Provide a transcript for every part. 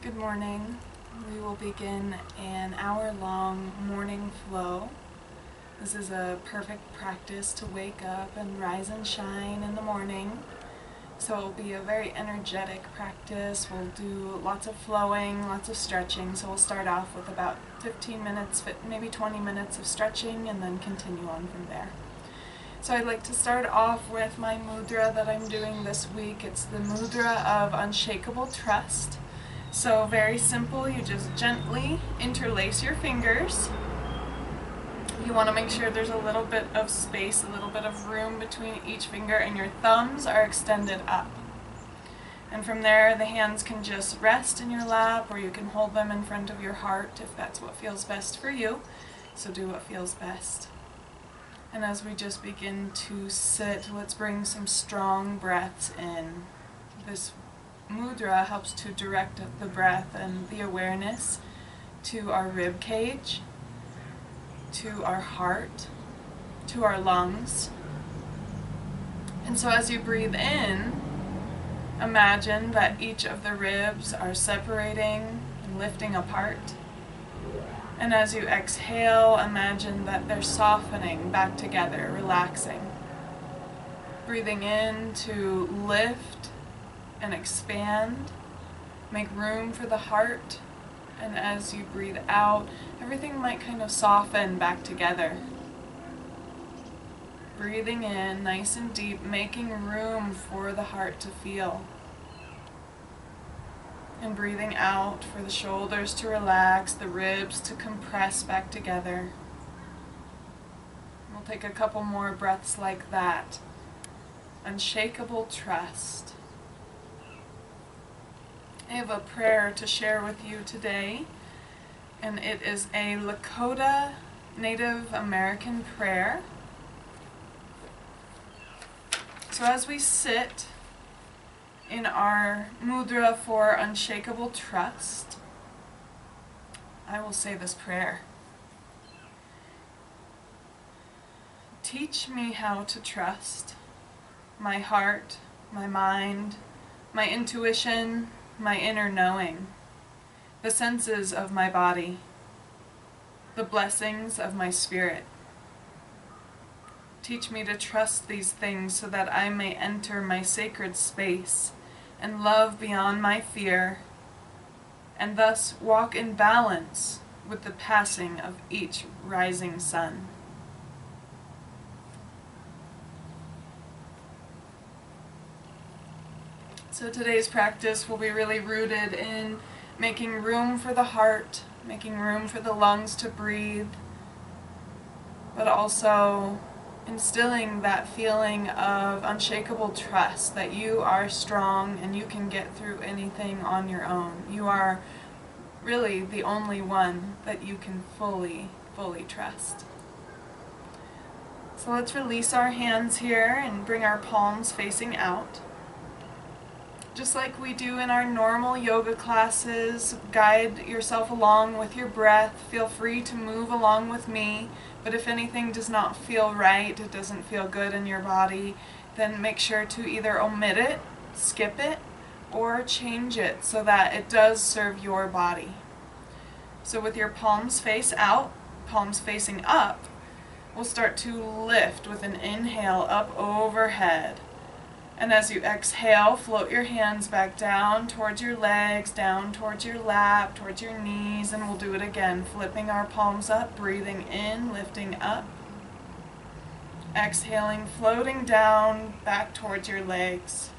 Good morning. We will begin an hour-long morning flow. This is a perfect practice to wake up and rise and shine in the morning. So it will be a very energetic practice. We'll do lots of flowing, lots of stretching. So we'll start off with about 15 minutes, maybe 20 minutes of stretching, and then continue on from there. So I'd like to start off with my mudra that I'm doing this week. It's the mudra of unshakable trust. So very simple, you just gently interlace your fingers. You want to make sure there's a little bit of space, a little bit of room between each finger, and your thumbs are extended up. And from there, the hands can just rest in your lap, or you can hold them in front of your heart if that's what feels best for you. So do what feels best. And as we just begin to sit, let's bring some strong breaths in. This mudra helps to direct the breath and the awareness to our rib cage, to our heart, to our lungs. And so as you breathe in, imagine that each of the ribs are separating and lifting apart. And as you exhale, imagine that they're softening back together, relaxing. Breathing in to lift and expand, make room for the heart, and as you breathe out, everything might kind of soften back together. Breathing in nice and deep, making room for the heart to feel. And breathing out for the shoulders to relax, the ribs to compress back together. We'll take a couple more breaths like that. Unshakable trust. I have a prayer to share with you today, and it is a Lakota Native American prayer. So as we sit in our mudra for unshakable trust, I will say this prayer. Teach me how to trust my heart, my mind, my intuition, my inner knowing, the senses of my body, the blessings of my spirit. Teach me to trust these things so that I may enter my sacred space and love beyond my fear, and thus walk in balance with the passing of each rising sun. So today's practice will be really rooted in making room for the heart, making room for the lungs to breathe, but also instilling that feeling of unshakable trust that you are strong and you can get through anything on your own. You are really the only one that you can fully trust. So let's release our hands here and bring our palms facing out. Just like we do in our normal yoga classes, guide yourself along with your breath. Feel free to move along with me, but if anything does not feel right, it doesn't feel good in your body, then make sure to either omit it, skip it, or change it so that it does serve your body. So with your palms face out, palms facing up, we'll start to lift with an inhale up overhead. And as you exhale, float your hands back down towards your legs, down towards your lap, towards your knees, and we'll do it again, flipping our palms up, breathing in, lifting up. Exhaling, floating down, back towards your legs.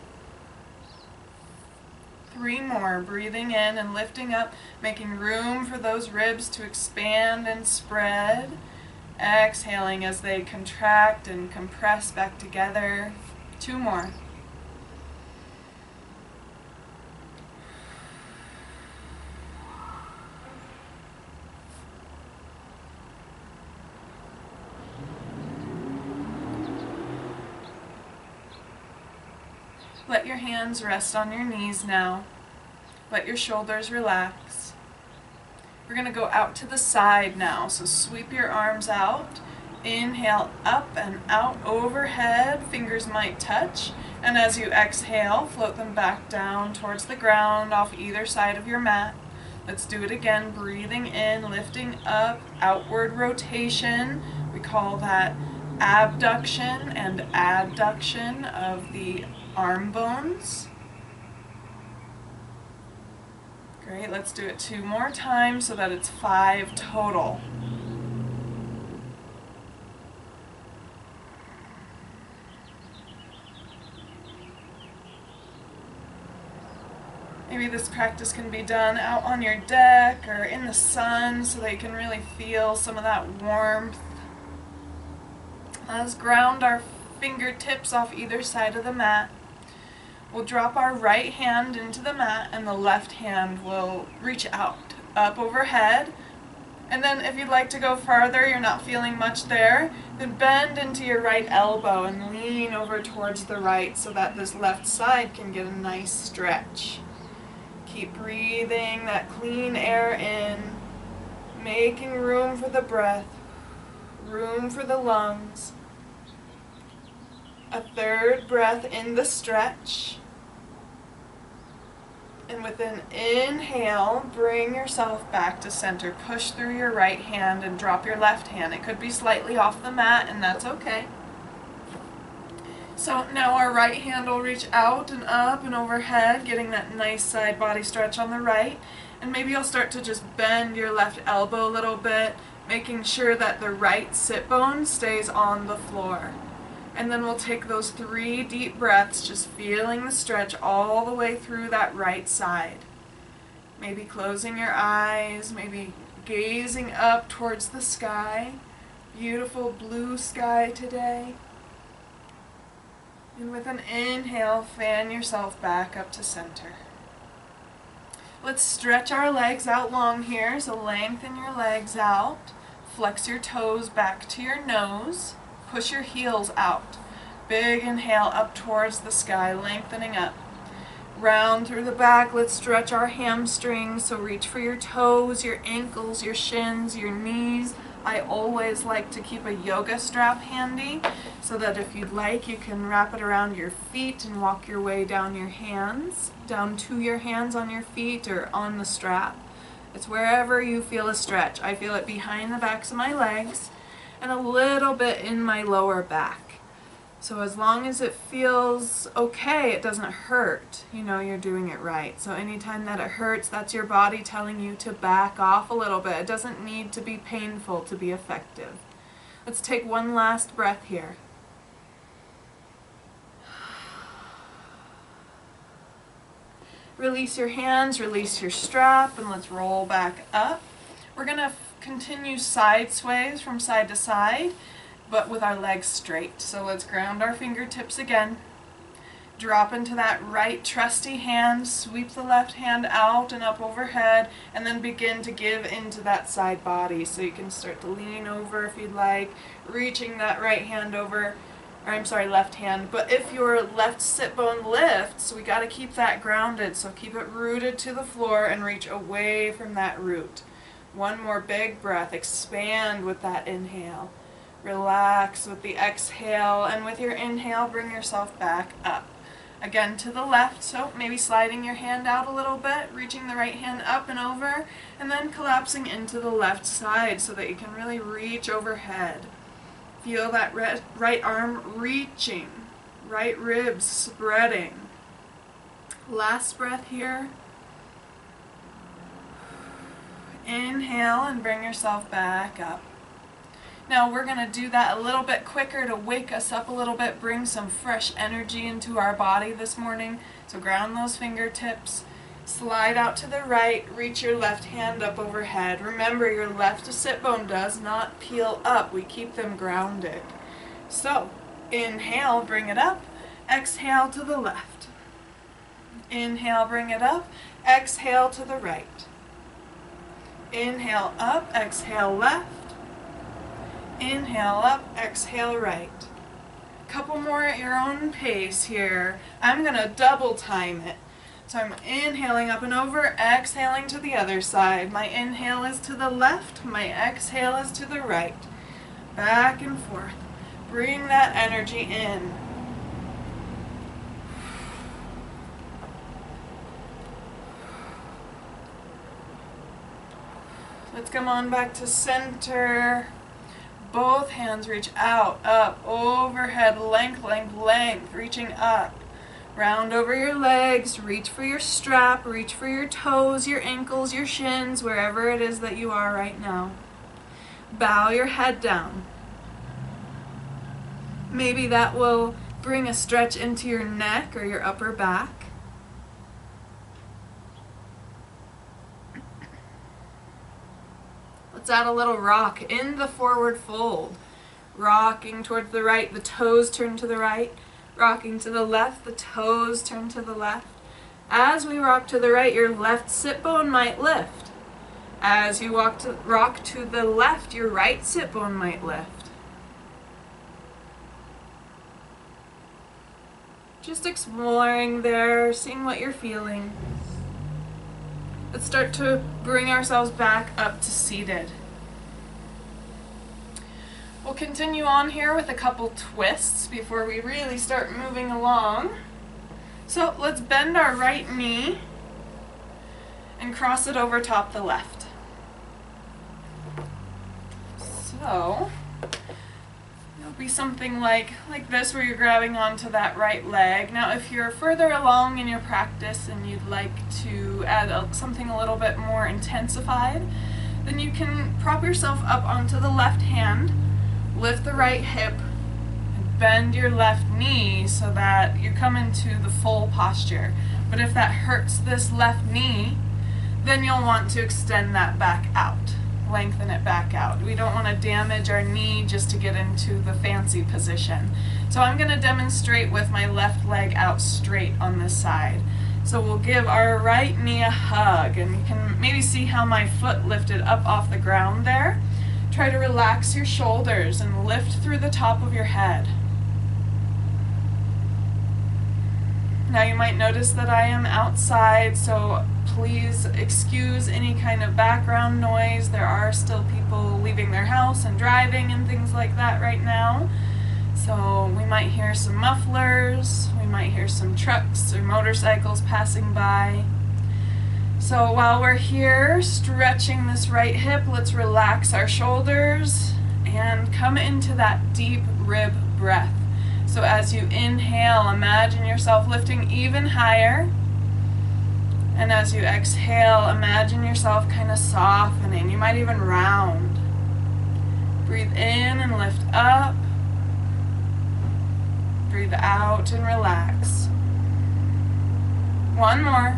3 more, breathing in and lifting up, making room for those ribs to expand and spread. Exhaling as they contract and compress back together. 2 more. Let your hands rest on your knees now. Let your shoulders relax. We're going to go out to the side now, so sweep your arms out Inhale up and out overhead, fingers might touch, and as you exhale, float them back down towards the ground off either side of your mat. Let's do it again, breathing in, lifting up, outward rotation. We call that abduction and adduction of the arm bones. Great, let's do it 2 more times so that it's 5 total. Maybe this practice can be done out on your deck or in the sun so that you can really feel some of that warmth. Let's ground our fingertips off either side of the mat. We'll drop our right hand into the mat and the left hand will reach out, up overhead. And then if you'd like to go farther, you're not feeling much there, then bend into your right elbow and lean over towards the right so that this left side can get a nice stretch. Keep breathing that clean air in, making room for the breath, room for the lungs. A third breath in the stretch. And with an inhale, bring yourself back to center. Push through your right hand and drop your left hand. It could be slightly off the mat, and that's okay. So now our right hand will reach out and up and overhead, getting that nice side body stretch on the right. And maybe you'll start to just bend your left elbow a little bit, making sure that the right sit bone stays on the floor. And then we'll take those 3 deep breaths, just feeling the stretch all the way through that right side. Maybe closing your eyes, maybe gazing up towards the sky. Beautiful blue sky today. And with an inhale, fan yourself back up to center. Let's stretch our legs out long here, so lengthen your legs out. Flex your toes back to your nose. Push your heels out. Big inhale up towards the sky, lengthening up. Round through the back, let's stretch our hamstrings, so reach for your toes, your ankles, your shins, your knees. I always like to keep a yoga strap handy so that if you'd like, you can wrap it around your feet and walk your way down your hands, down to your hands on your feet or on the strap. It's wherever you feel a stretch. I feel it behind the backs of my legs and a little bit in my lower back. So as long as it feels okay, it doesn't hurt, you know you're doing it right. So anytime that it hurts, that's your body telling you to back off a little bit. It doesn't need to be painful to be effective. Let's take one last breath here. Release your hands, release your strap, and let's roll back up. We're going to continue side sways from side to side, but with our legs straight. So let's ground our fingertips again. Drop into that right trusty hand, sweep the left hand out and up overhead, and then begin to give into that side body. So you can start to lean over if you'd like, reaching that right hand over, or I'm sorry, left hand. But if your left sit bone lifts, we got to keep that grounded. So keep it rooted to the floor and reach away from that root. One more big breath. Expand with that inhale. Relax with the exhale, and with your inhale, bring yourself back up. Again to the left, so maybe sliding your hand out a little bit, reaching the right hand up and over, and then collapsing into the left side so that you can really reach overhead. Feel that right arm reaching, right ribs spreading. Last breath here. Inhale and bring yourself back up. Now we're going to do that a little bit quicker to wake us up a little bit, bring some fresh energy into our body this morning. So ground those fingertips, slide out to the right, reach your left hand up overhead. Remember, your left sit bone does not peel up. We keep them grounded. So inhale, bring it up, exhale to the left. Inhale, bring it up, exhale to the right. Inhale up, exhale left. Inhale up, exhale right. Couple more at your own pace here. I'm going to double time it. So I'm inhaling up and over, exhaling to the other side. My inhale is to the left, my exhale is to the right. Back and forth. Bring that energy in. Let's come on back to center. Both hands reach out, up, overhead, length, length, length, reaching up. Round over your legs, reach for your strap, reach for your toes, your ankles, your shins, wherever it is that you are right now. Bow your head down. Maybe that will bring a stretch into your neck or your upper back. Let's add a little rock in the forward fold. Rocking towards the right, the toes turn to the right. Rocking to the left, the toes turn to the left. As we rock to the right, your left sit bone might lift. As you rock to the left, your right sit bone might lift. Just exploring there, seeing what you're feeling. Let's start to bring ourselves back up to seated. We'll continue on here with a couple twists before we really start moving along. So let's bend our right knee and cross it over top the left. So it'll be something like this, where you're grabbing onto that right leg. Now if you're further along in your practice and you'd like to add something a little bit more intensified, then you can prop yourself up onto the left hand, lift the right hip, and bend your left knee so that you come into the full posture. But if that hurts this left knee, then you'll want to extend that back out. Lengthen it back out. We don't want to damage our knee just to get into the fancy position. So I'm going to demonstrate with my left leg out straight on this side. So we'll give our right knee a hug, and you can maybe see how my foot lifted up off the ground there. Try to relax your shoulders and lift through the top of your head. Now you might notice that I am outside, so please excuse any kind of background noise. There are still people leaving their house and driving and things like that right now. So we might hear some mufflers, we might hear some trucks or motorcycles passing by. So while we're here stretching this right hip, let's relax our shoulders and come into that deep rib breath. So as you inhale, imagine yourself lifting even higher. And as you exhale, imagine yourself kind of softening. You might even round. Breathe in and lift up. Breathe out and relax. One more.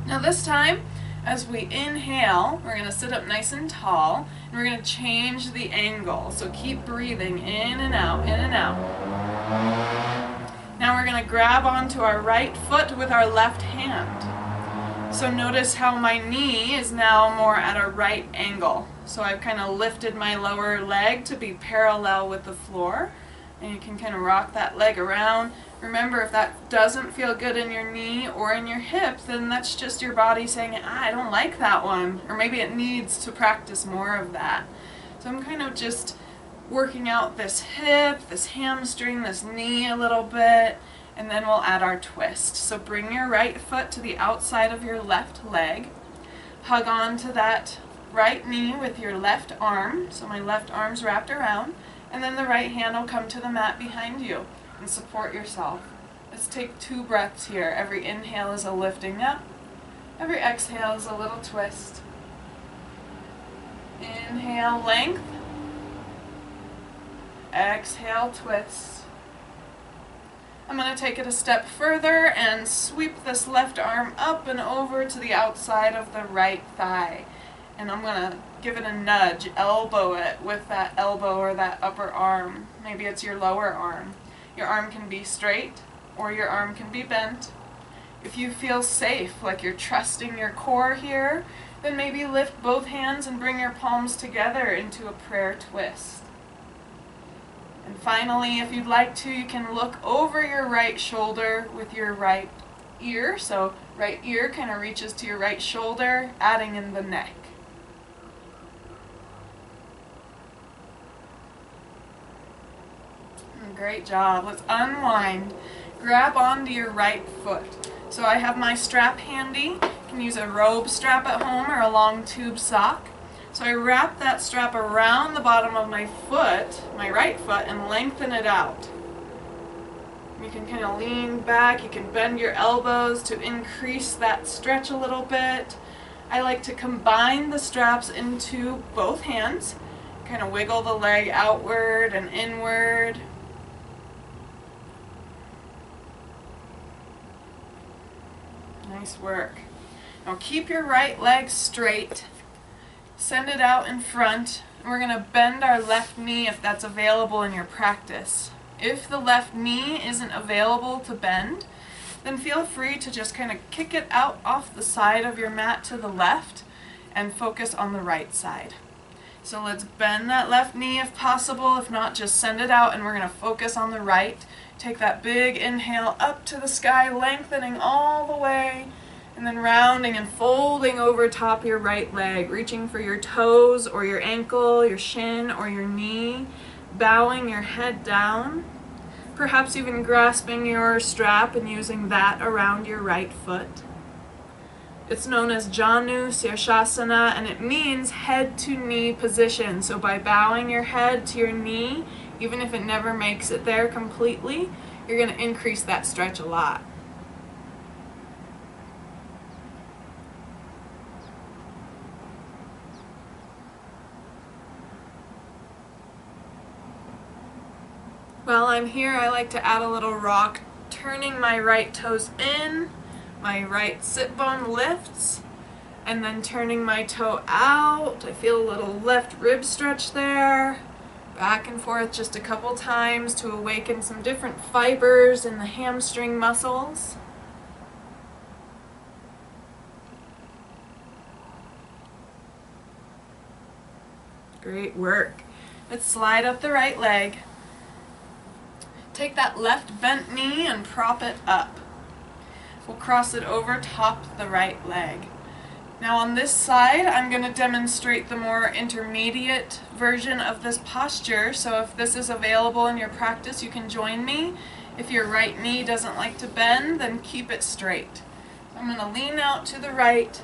Now this time, as we inhale, we're going to sit up nice and tall, and we're going to change the angle. So keep breathing in and out, in and out. Now we're going to grab onto our right foot with our left hand. So notice how my knee is now more at a right angle. So I've kind of lifted my lower leg to be parallel with the floor. And you can kind of rock that leg around. Remember, if that doesn't feel good in your knee or in your hip, then that's just your body saying, I don't like that one. Or maybe it needs to practice more of that. So I'm kind of just working out this hip, this hamstring, this knee a little bit, and then we'll add our twist. So bring your right foot to the outside of your left leg. Hug on to that right knee with your left arm. So my left arm's wrapped around. And then the right hand will come to the mat behind you and support yourself. Let's take 2 breaths here. Every inhale is a lifting up. Every exhale is a little twist. Inhale, length. Exhale, twist. I'm going to take it a step further and sweep this left arm up and over to the outside of the right thigh. And I'm going to give it a nudge, elbow it with that elbow or that upper arm. Maybe it's your lower arm. Your arm can be straight or your arm can be bent. If you feel safe, like you're trusting your core here, then maybe lift both hands and bring your palms together into a prayer twist. And finally, if you'd like to, you can look over your right shoulder with your right ear, so right ear kind of reaches to your right shoulder, adding in the neck. Great job. Let's unwind. Grab onto your right foot. So I have my strap handy. You can use a robe strap at home or a long tube sock. So I wrap that strap around the bottom of my foot, my right foot, and lengthen it out. You can kind of lean back. You can bend your elbows to increase that stretch a little bit. I like to combine the straps into both hands. Kind of wiggle the leg outward and inward. Nice work. Now keep your right leg straight. Send it out in front. And we're going to bend our left knee if that's available in your practice. If the left knee isn't available to bend, then feel free to just kind of kick it out off the side of your mat to the left and focus on the right side. So let's bend that left knee if possible. If not, just send it out and we're going to focus on the right. Take that big inhale up to the sky, lengthening all the way, and then rounding and folding over top your right leg, reaching for your toes or your ankle, your shin or your knee, bowing your head down, perhaps even grasping your strap and using that around your right foot. It's known as Janu Sirshasana, and it means head to knee position. So by bowing your head to your knee, even if it never makes it there completely, you're going to increase that stretch a lot. While I'm here, I like to add a little rock, turning my right toes in, my right sit bone lifts, and then turning my toe out. I feel a little left rib stretch there. Back and forth just a couple times to awaken some different fibers in the hamstring muscles. Great work. Let's slide up the right leg. Take that left bent knee and prop it up. We'll cross it over top the right leg. Now on this side, I'm going to demonstrate the more intermediate version of this posture, so if this is available in your practice, you can join me. If your right knee doesn't like to bend, then keep it straight. I'm going to lean out to the right,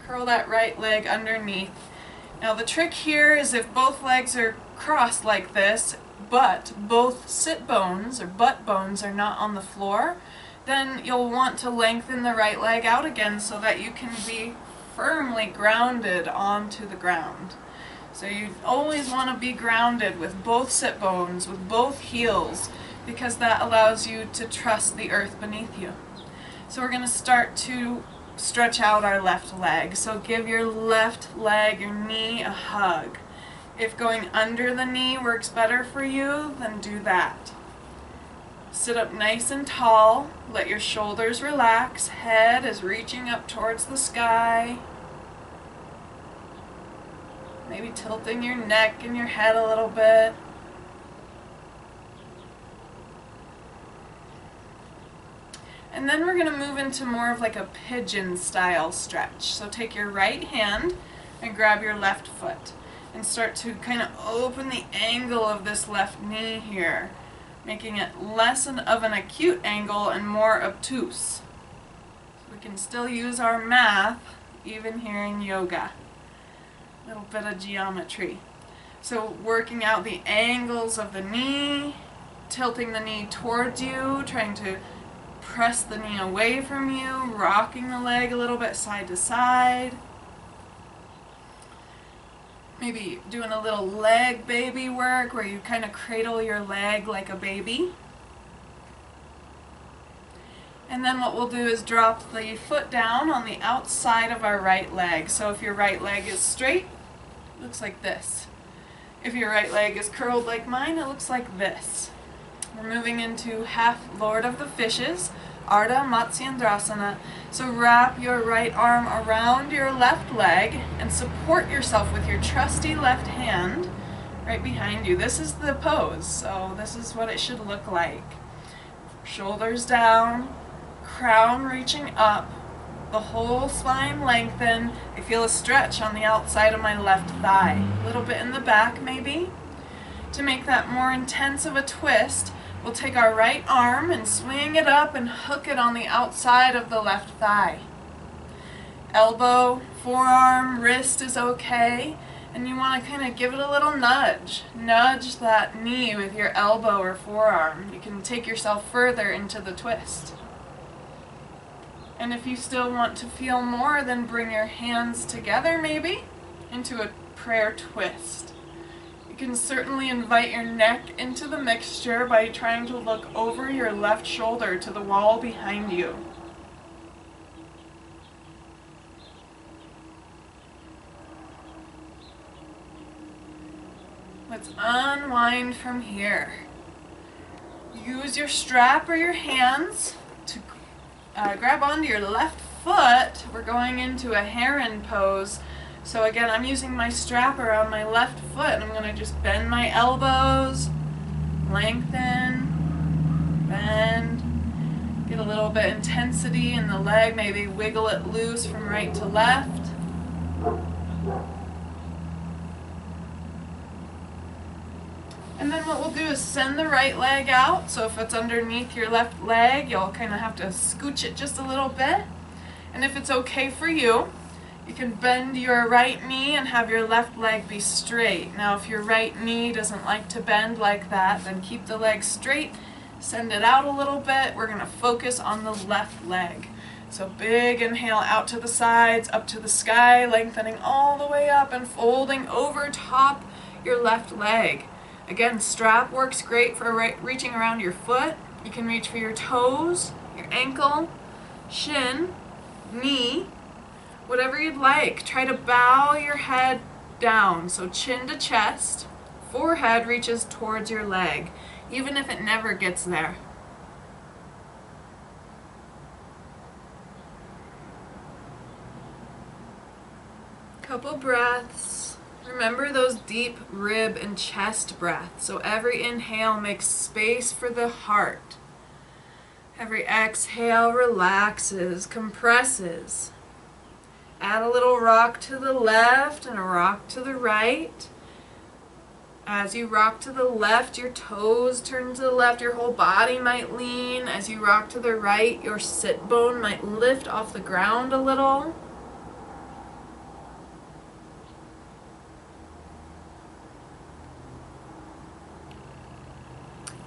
curl that right leg underneath. Now the trick here is if both legs are crossed like this, but both sit bones or butt bones are not on the floor, then you'll want to lengthen the right leg out again so that you can be firmly grounded onto the ground. So you always want to be grounded with both sit bones, with both heels, because that allows you to trust the earth beneath you. So we're going to start to stretch out our left leg. So give your left leg, your knee, a hug. If going under the knee works better for you, then do that. Sit up nice and tall, let your shoulders relax, head is reaching up towards the sky. Maybe tilting your neck and your head a little bit. And then we're going to move into more of like a pigeon style stretch. So take your right hand and grab your left foot and start to kind of open the angle of this left knee here, making it less of an acute angle and more obtuse. We can still use our math even here in yoga. A little bit of geometry. So working out the angles of the knee, tilting the knee towards you, trying to press the knee away from you, rocking the leg a little bit side to side. Maybe doing a little leg baby work where you kind of cradle your leg like a baby. And then what we'll do is drop the foot down on the outside of our right leg. So if your right leg is straight, it looks like this. If your right leg is curled like mine, it looks like this. We're moving into half Lord of the Fishes, Ardha Matsyendrasana. So wrap your right arm around your left leg and support yourself with your trusty left hand right behind you. This is the pose, so this is what it should look like. Shoulders down, crown reaching up, the whole spine lengthen. I feel a stretch on the outside of my left thigh, a little bit in the back maybe. To make that more intense of a twist, we'll take our right arm and swing it up and hook it on the outside of the left thigh. Elbow, forearm, wrist is okay, and you want to kind of give it a little nudge. Nudge that knee with your elbow or forearm. You can take yourself further into the twist. And if you still want to feel more, then bring your hands together maybe into a prayer twist. You can certainly invite your neck into the mixture by trying to look over your left shoulder to the wall behind you. Let's unwind from here. Use your strap or your hands to grab onto your left foot. We're going into a heron pose. So again, I'm using my strap around my left foot, and I'm going to just bend my elbows, lengthen, bend, get a little bit intensity in the leg, maybe wiggle it loose from right to left. And then what we'll do is send the right leg out. So if it's underneath your left leg, you'll kind of have to scooch it just a little bit. And if it's okay for you, you can bend your right knee and have your left leg be straight. Now if your right knee doesn't like to bend like that, then keep the leg straight, send it out a little bit. We're going to focus on the left leg. So big inhale out to the sides, up to the sky, lengthening all the way up and folding over top your left leg. Again, strap works great for reaching around your foot. You can reach for your toes, your ankle, shin, knee, whatever you'd like. Try to bow your head down, so chin to chest, forehead reaches towards your leg, even if it never gets there. Couple breaths. Remember those deep rib and chest breaths. So every inhale makes space for the heart. Every exhale relaxes, compresses. Add a little rock to the left and a rock to the right. As you rock to the left, your toes turn to the left, your whole body might lean. As you rock to the right, your sit bone might lift off the ground a little.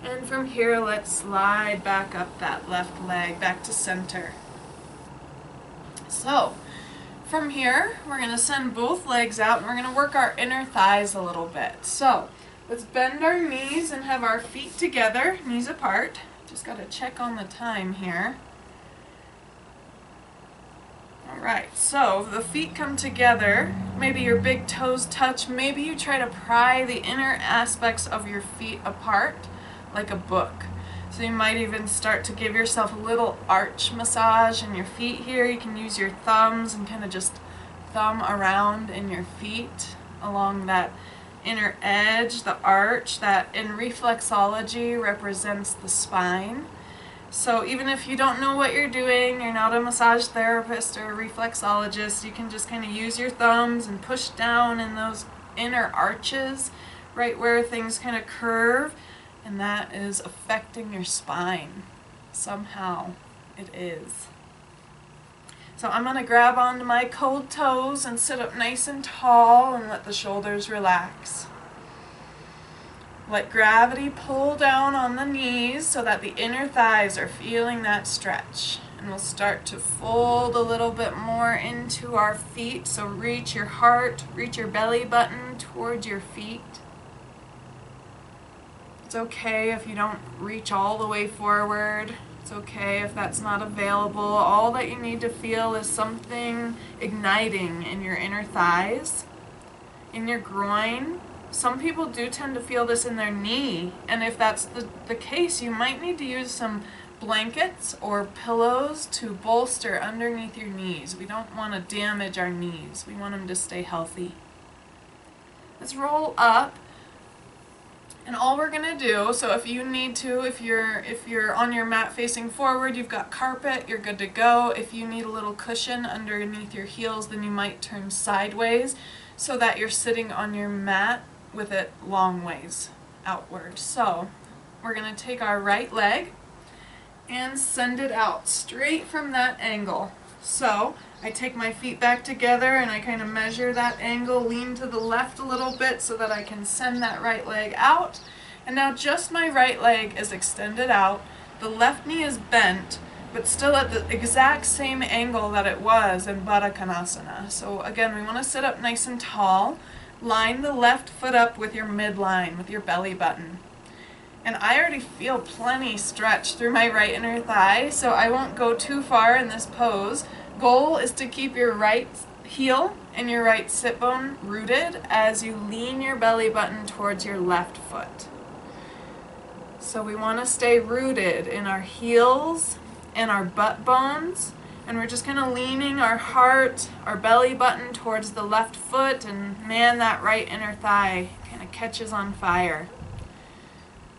And from here, let's slide back up that left leg, back to center. So, from here, we're going to send both legs out, and we're going to work our inner thighs a little bit. So, let's bend our knees and have our feet together, knees apart. Just got to check on the time here. Alright, so the feet come together, maybe your big toes touch, maybe you try to pry the inner aspects of your feet apart like a book. So you might even start to give yourself a little arch massage in your feet here. You can use your thumbs and kind of just thumb around in your feet along that inner edge, the arch that in reflexology represents the spine. So even if you don't know what you're doing, you're not a massage therapist or a reflexologist, you can just kind of use your thumbs and push down in those inner arches, right where things kind of curve. And that is affecting your spine. Somehow it is. So I'm going to grab onto my cold toes and sit up nice and tall and let the shoulders relax. Let gravity pull down on the knees so that the inner thighs are feeling that stretch. And we'll start to fold a little bit more into our feet. So reach your heart, reach your belly button towards your feet. It's okay if you don't reach all the way forward. It's okay if that's not available. All that you need to feel is something igniting in your inner thighs, in your groin. Some people do tend to feel this in their knee, and if that's the case, you might need to use some blankets or pillows to bolster underneath your knees. We don't want to damage our knees. We want them to stay healthy. Let's roll up And all we're gonna do, so if you need to, if you're on your mat facing forward, you've got carpet, you're good to go. If you need a little cushion underneath your heels, then you might turn sideways so that you're sitting on your mat with it long ways outward. So we're gonna take our right leg and send it out straight from that angle. So I take my feet back together and I kind of measure that angle, lean to the left a little bit so that I can send that right leg out. And now just my right leg is extended out. The left knee is bent, but still at the exact same angle that it was in Baddha Konasana. So again, we want to sit up nice and tall. Line the left foot up with your midline, with your belly button. And I already feel plenty stretch through my right inner thigh, so I won't go too far in this pose. Goal is to keep your right heel and your right sit bone rooted as you lean your belly button towards your left foot. So we want to stay rooted in our heels and our butt bones, and we're just kind of leaning our heart, our belly button towards the left foot, and man, that right inner thigh kind of catches on fire.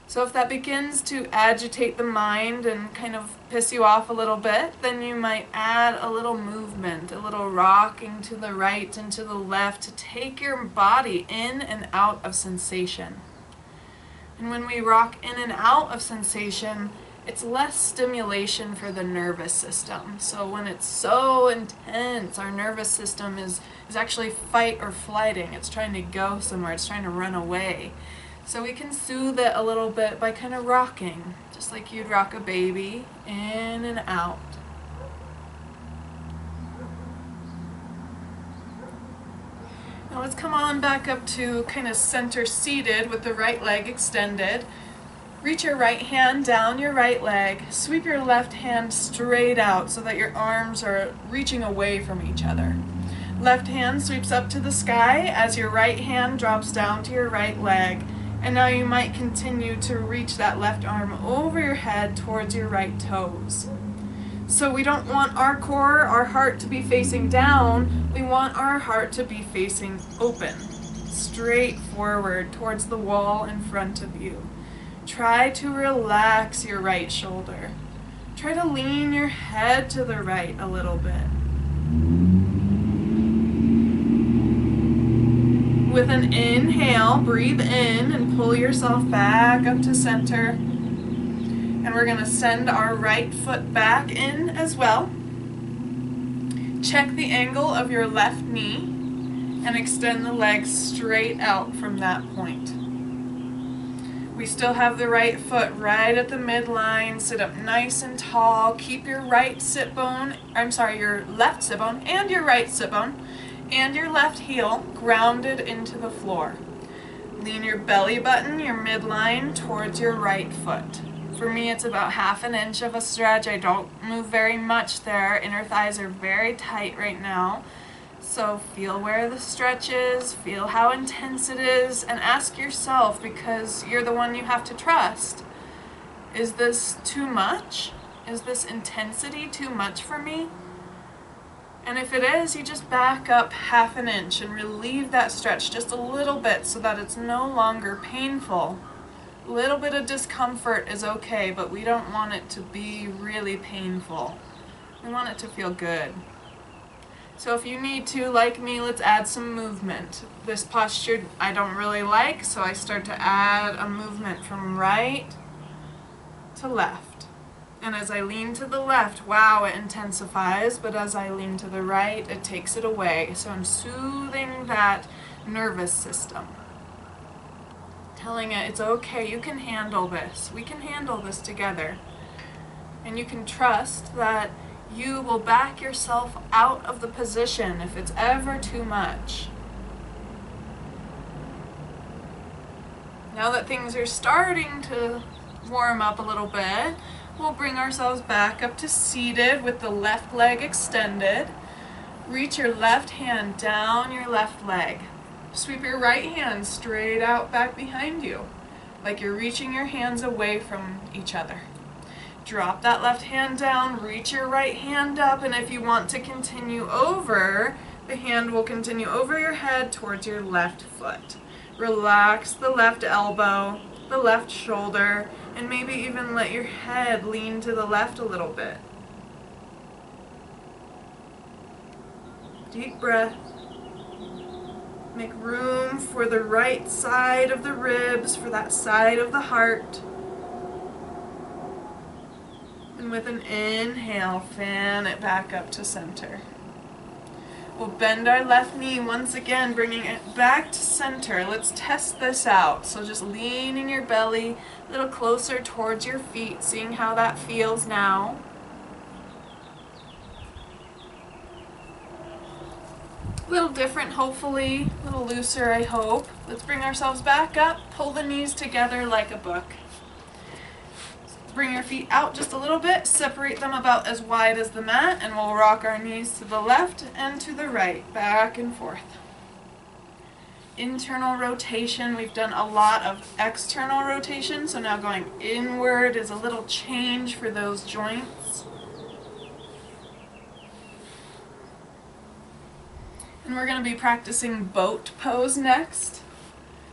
So if that begins to agitate the mind and kind of piss you off a little bit, then you might add a little movement, a little rocking to the right and to the left to take your body in and out of sensation. And when we rock in and out of sensation, it's less stimulation for the nervous system. So when it's so intense, our nervous system is actually fight or flighting. It's trying to go somewhere, it's trying to run away. So we can soothe it a little bit by kind of rocking, just like you'd rock a baby, in and out. Now let's come on back up to kind of center seated with the right leg extended. Reach your right hand down your right leg, sweep your left hand straight out so that your arms are reaching away from each other. Left hand sweeps up to the sky as your right hand drops down to your right leg. And now you might continue to reach that left arm over your head towards your right toes. So we don't want our core, our heart to be facing down. We want our heart to be facing open, straight forward towards the wall in front of you. Try to relax your right shoulder. Try to lean your head to the right a little bit. With an inhale, breathe in and pull yourself back up to center. And we're going to send our right foot back in as well. Check the angle of your left knee and extend the legs straight out from that point. We still have the right foot right at the midline. Sit up nice and tall. Keep your your left sit bone and your right sit bone and your left heel grounded into the floor. Lean your belly button, your midline, towards your right foot. For me, it's about 1/2 inch of a stretch. I don't move very much there. Inner thighs are very tight right now. So feel where the stretch is, feel how intense it is, and ask yourself, because you're the one you have to trust, is this too much? Is this intensity too much for me? And if it is, you just back up 1/2 inch and relieve that stretch just a little bit so that it's no longer painful. A little bit of discomfort is okay, but we don't want it to be really painful. We want it to feel good. So if you need to, like me, let's add some movement. This posture I don't really like, so I start to add a movement from right to left. And as I lean to the left, wow, it intensifies, but as I lean to the right, it takes it away. So I'm soothing that nervous system. Telling it, it's okay, you can handle this. We can handle this together. And you can trust that you will back yourself out of the position if it's ever too much. Now that things are starting to warm up a little bit, we'll bring ourselves back up to seated with the left leg extended. Reach your left hand down your left leg. Sweep your right hand straight out back behind you, like you're reaching your hands away from each other. Drop that left hand down, reach your right hand up, and if you want to continue over, the hand will continue over your head towards your left foot. Relax the left elbow, the left shoulder, and maybe even let your head lean to the left a little bit. Deep breath. Make room for the right side of the ribs, for that side of the heart. And with an inhale, fan it back up to center. We'll bend our left knee once again, bringing it back to center. Let's test this out. So just leaning your belly a little closer towards your feet, seeing how that feels now. A little different, hopefully, a little looser, I hope. Let's bring ourselves back up, pull the knees together like a book. Bring your feet out just a little bit, separate them about as wide as the mat, and we'll rock our knees to the left and to the right, back and forth. Internal rotation, we've done a lot of external rotation, so now going inward is a little change for those joints. And we're going to be practicing boat pose next.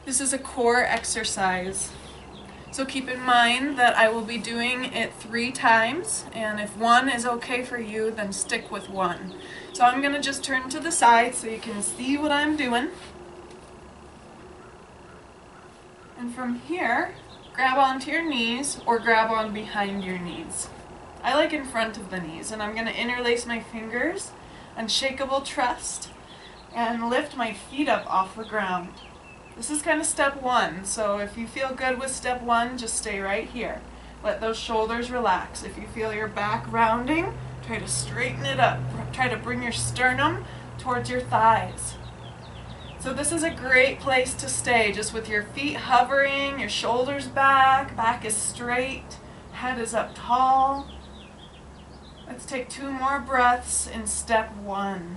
This is a core exercise. So keep in mind that I will be doing it 3 times, and if one is okay for you, then stick with one. So I'm going to just turn to the side so you can see what I'm doing. And from here, grab onto your knees or grab on behind your knees. I like in front of the knees, and I'm going to interlace my fingers, unshakable trust, and lift my feet up off the ground. This is kind of step 1, so if you feel good with step 1, just stay right here. Let those shoulders relax. If you feel your back rounding, try to straighten it up. Try to bring your sternum towards your thighs. So this is a great place to stay, just with your feet hovering, your shoulders back is straight, head is up tall. Let's take 2 more breaths in step 1.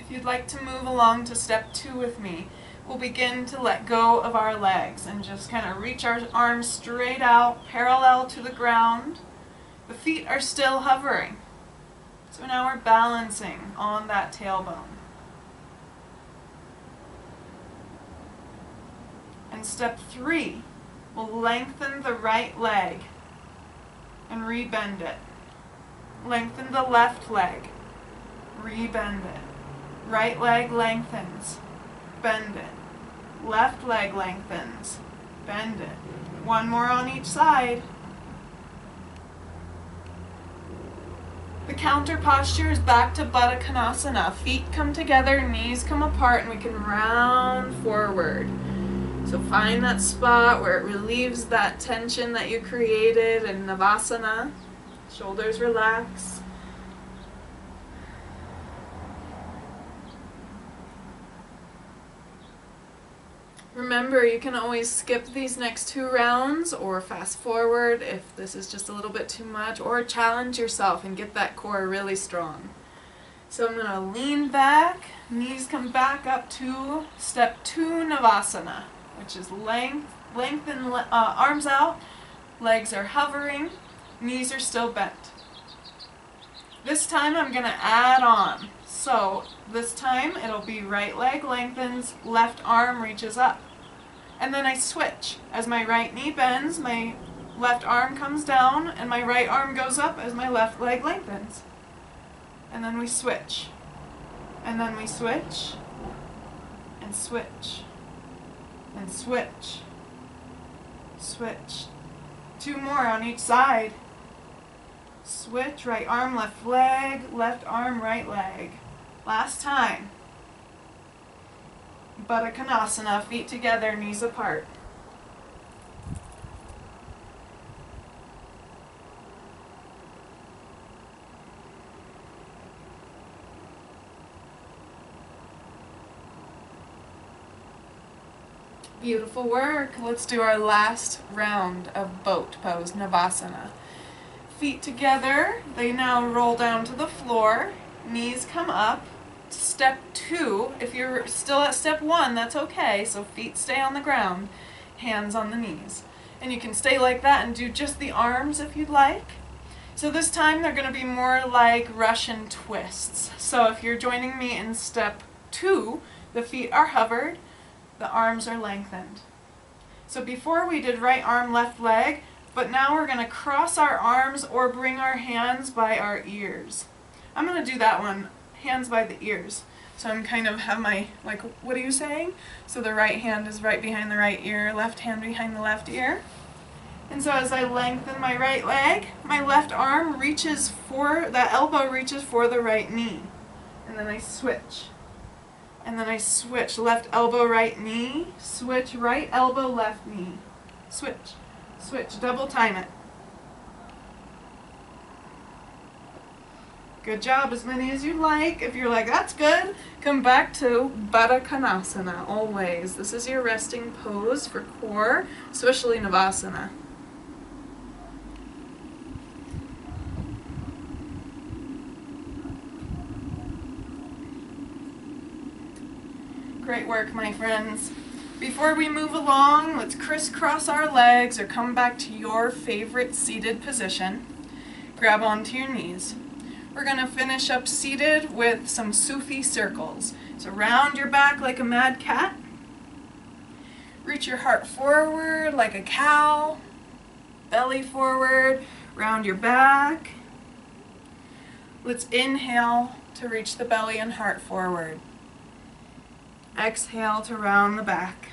If you'd like to move along to step 2 with me, we'll begin to let go of our legs and just kind of reach our arms straight out, parallel to the ground. The feet are still hovering. So now we're balancing on that tailbone. And step 3, we'll lengthen the right leg and rebend it. Lengthen the left leg, rebend it. Right leg lengthens, bend it. Left leg lengthens, bend it. 1 more on each side. The counter posture is back to Baddha Konasana. Feet come together, knees come apart, and we can round forward. So find that spot where it relieves that tension that you created in Navasana. Shoulders relax. Remember, you can always skip these next 2 rounds or fast forward if this is just a little bit too much, or challenge yourself and get that core really strong. So I'm going to lean back, knees come back up to step 2 Navasana, which is lengthen arms out, legs are hovering, knees are still bent. This time I'm going to add on. So this time it'll be right leg lengthens, left arm reaches up. And then I switch. As my right knee bends, my left arm comes down, and my right arm goes up as my left leg lengthens. And then we switch. And then we switch. And switch. And switch. Switch. 2 more on each side. Switch, right arm, left leg, left arm, right leg. Last time. Baddha Konasana, feet together, knees apart. Beautiful work. Let's do our last round of boat pose, Navasana. Feet together, they now roll down to the floor, knees come up. Step 2, if you're still at step 1, that's okay, so feet stay on the ground, hands on the knees. And you can stay like that and do just the arms if you'd like. So this time they're going to be more like Russian twists. So if you're joining me in step 2, the feet are hovered, the arms are lengthened. So before we did right arm, left leg, but now we're going to cross our arms or bring our hands by our ears. I'm going to do that one, hands by the ears. So I'm kind of have my, like, what are you saying? So the right hand is right behind the right ear, left hand behind the left ear. And so as I lengthen my right leg, my left arm reaches for, that elbow reaches for the right knee. And then I switch. And then I switch, left elbow, right knee, switch, right elbow, left knee. Switch, switch, double time it. Good job, as many as you like. If you're like, that's good, come back to Baddha Konasana, always. This is your resting pose for core, especially Navasana. Great work, my friends. Before we move along, let's crisscross our legs or come back to your favorite seated position. Grab onto your knees. We're going to finish up seated with some Sufi circles. So round your back like a mad cat. Reach your heart forward like a cow. Belly forward, round your back. Let's inhale to reach the belly and heart forward. Exhale to round the back.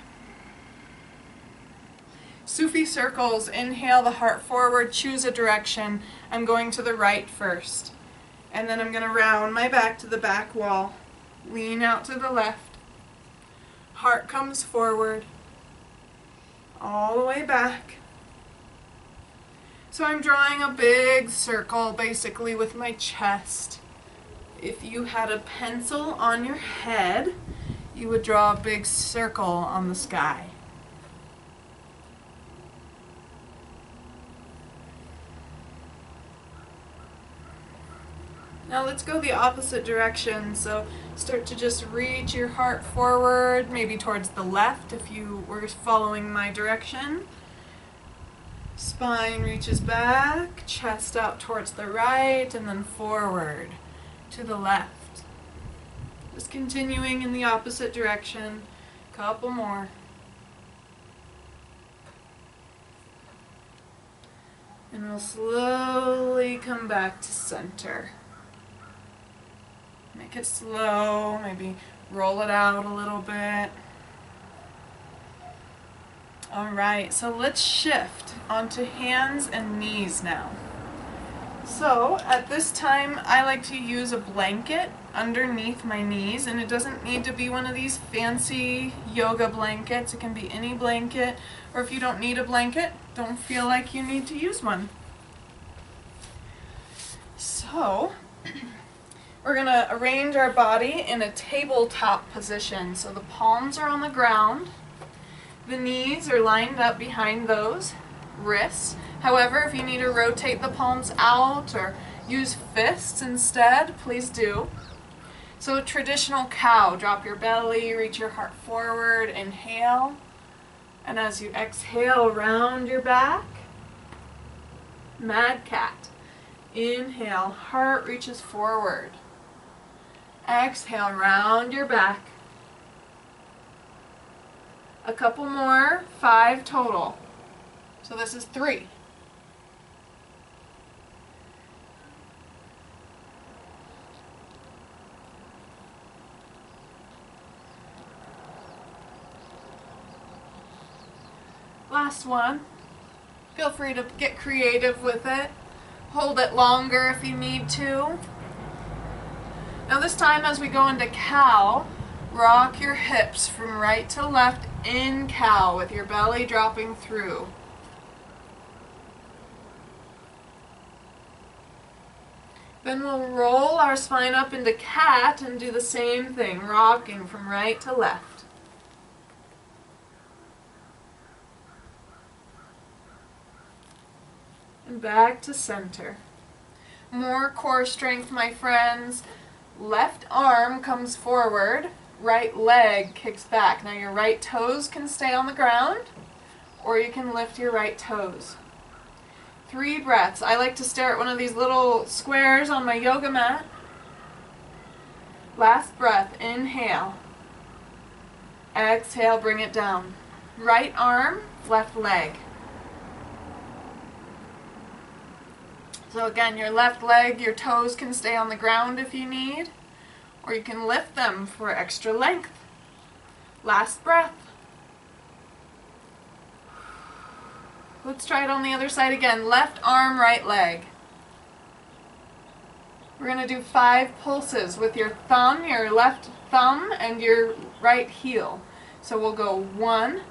Sufi circles, inhale the heart forward, choose a direction. I'm going to the right first. And then I'm going to round my back to the back wall. Lean out to the left. Heart comes forward. All the way back. So I'm drawing a big circle basically with my chest. If you had a pencil on your head, you would draw a big circle on the sky. Now let's go the opposite direction. So start to just reach your heart forward, maybe towards the left if you were following my direction. Spine reaches back, chest out towards the right, and then forward to the left. Just continuing in the opposite direction. Couple more. And we'll slowly come back to center. Make it slow, maybe roll it out a little bit. Alright, so let's shift onto hands and knees now. So at this time I like to use a blanket underneath my knees, and it doesn't need to be one of these fancy yoga blankets. It can be any blanket, or if you don't need a blanket, don't feel like you need to use one. So we're going to arrange our body in a tabletop position. So the palms are on the ground, the knees are lined up behind those wrists. However, if you need to rotate the palms out or use fists instead, please do. So traditional cow, drop your belly, reach your heart forward, inhale. And as you exhale, round your back. Mad cat. Inhale, heart reaches forward. Exhale, round your back. A couple more, 5 total. So this is 3. Last one. Feel free to get creative with it. Hold it longer if you need to. Now this time as we go into cow, rock your hips from right to left in cow with your belly dropping through. Then we'll roll our spine up into cat and do the same thing, rocking from right to left. And back to center. More core strength, my friends. Left arm comes forward, right leg kicks back. Now your right toes can stay on the ground, or you can lift your right toes. 3 breaths. I like to stare at one of these little squares on my yoga mat. Last breath, inhale. Exhale, bring it down. Right arm, left leg. So again, your left leg, your toes can stay on the ground if you need, or you can lift them for extra length. Last breath. Let's try it on the other side again. Left arm, right leg. We're going to do 5 pulses with your thumb, your left thumb, and your right heel. So we'll go 1,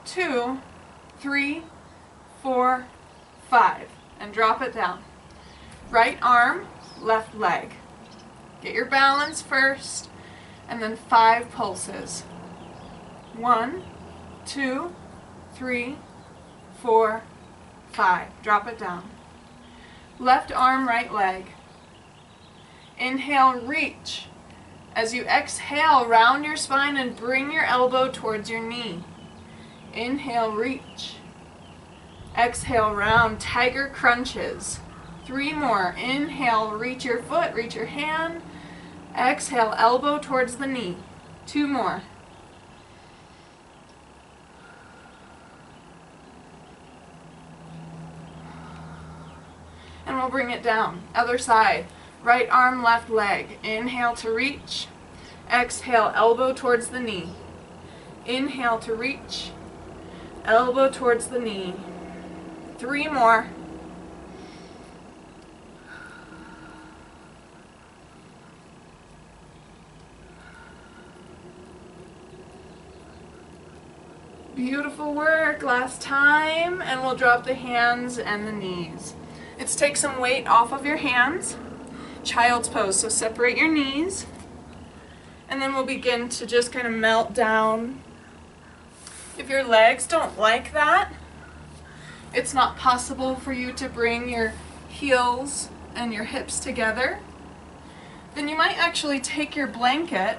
2, 3, 4, 5, and drop it down. Right arm, left leg. Get your balance first, and then 5 pulses. 1, 2, 3, 4, 5. Drop it down. Left arm, right leg. Inhale, reach. As you exhale, round your spine and bring your elbow towards your knee. Inhale, reach. Exhale, round, tiger crunches. 3 more. Inhale, reach your foot, reach your hand. Exhale, elbow towards the knee. 2 more. And we'll bring it down. Other side. Right arm, left leg. Inhale to reach. Exhale, elbow towards the knee. Inhale to reach. Elbow towards the knee. 3 more. Beautiful work. Last time, and we'll drop the hands and the knees. Let's take some weight off of your hands. Child's pose, so separate your knees. And then we'll begin to just kind of melt down. If your legs don't like that, it's not possible for you to bring your heels and your hips together, then you might actually take your blanket,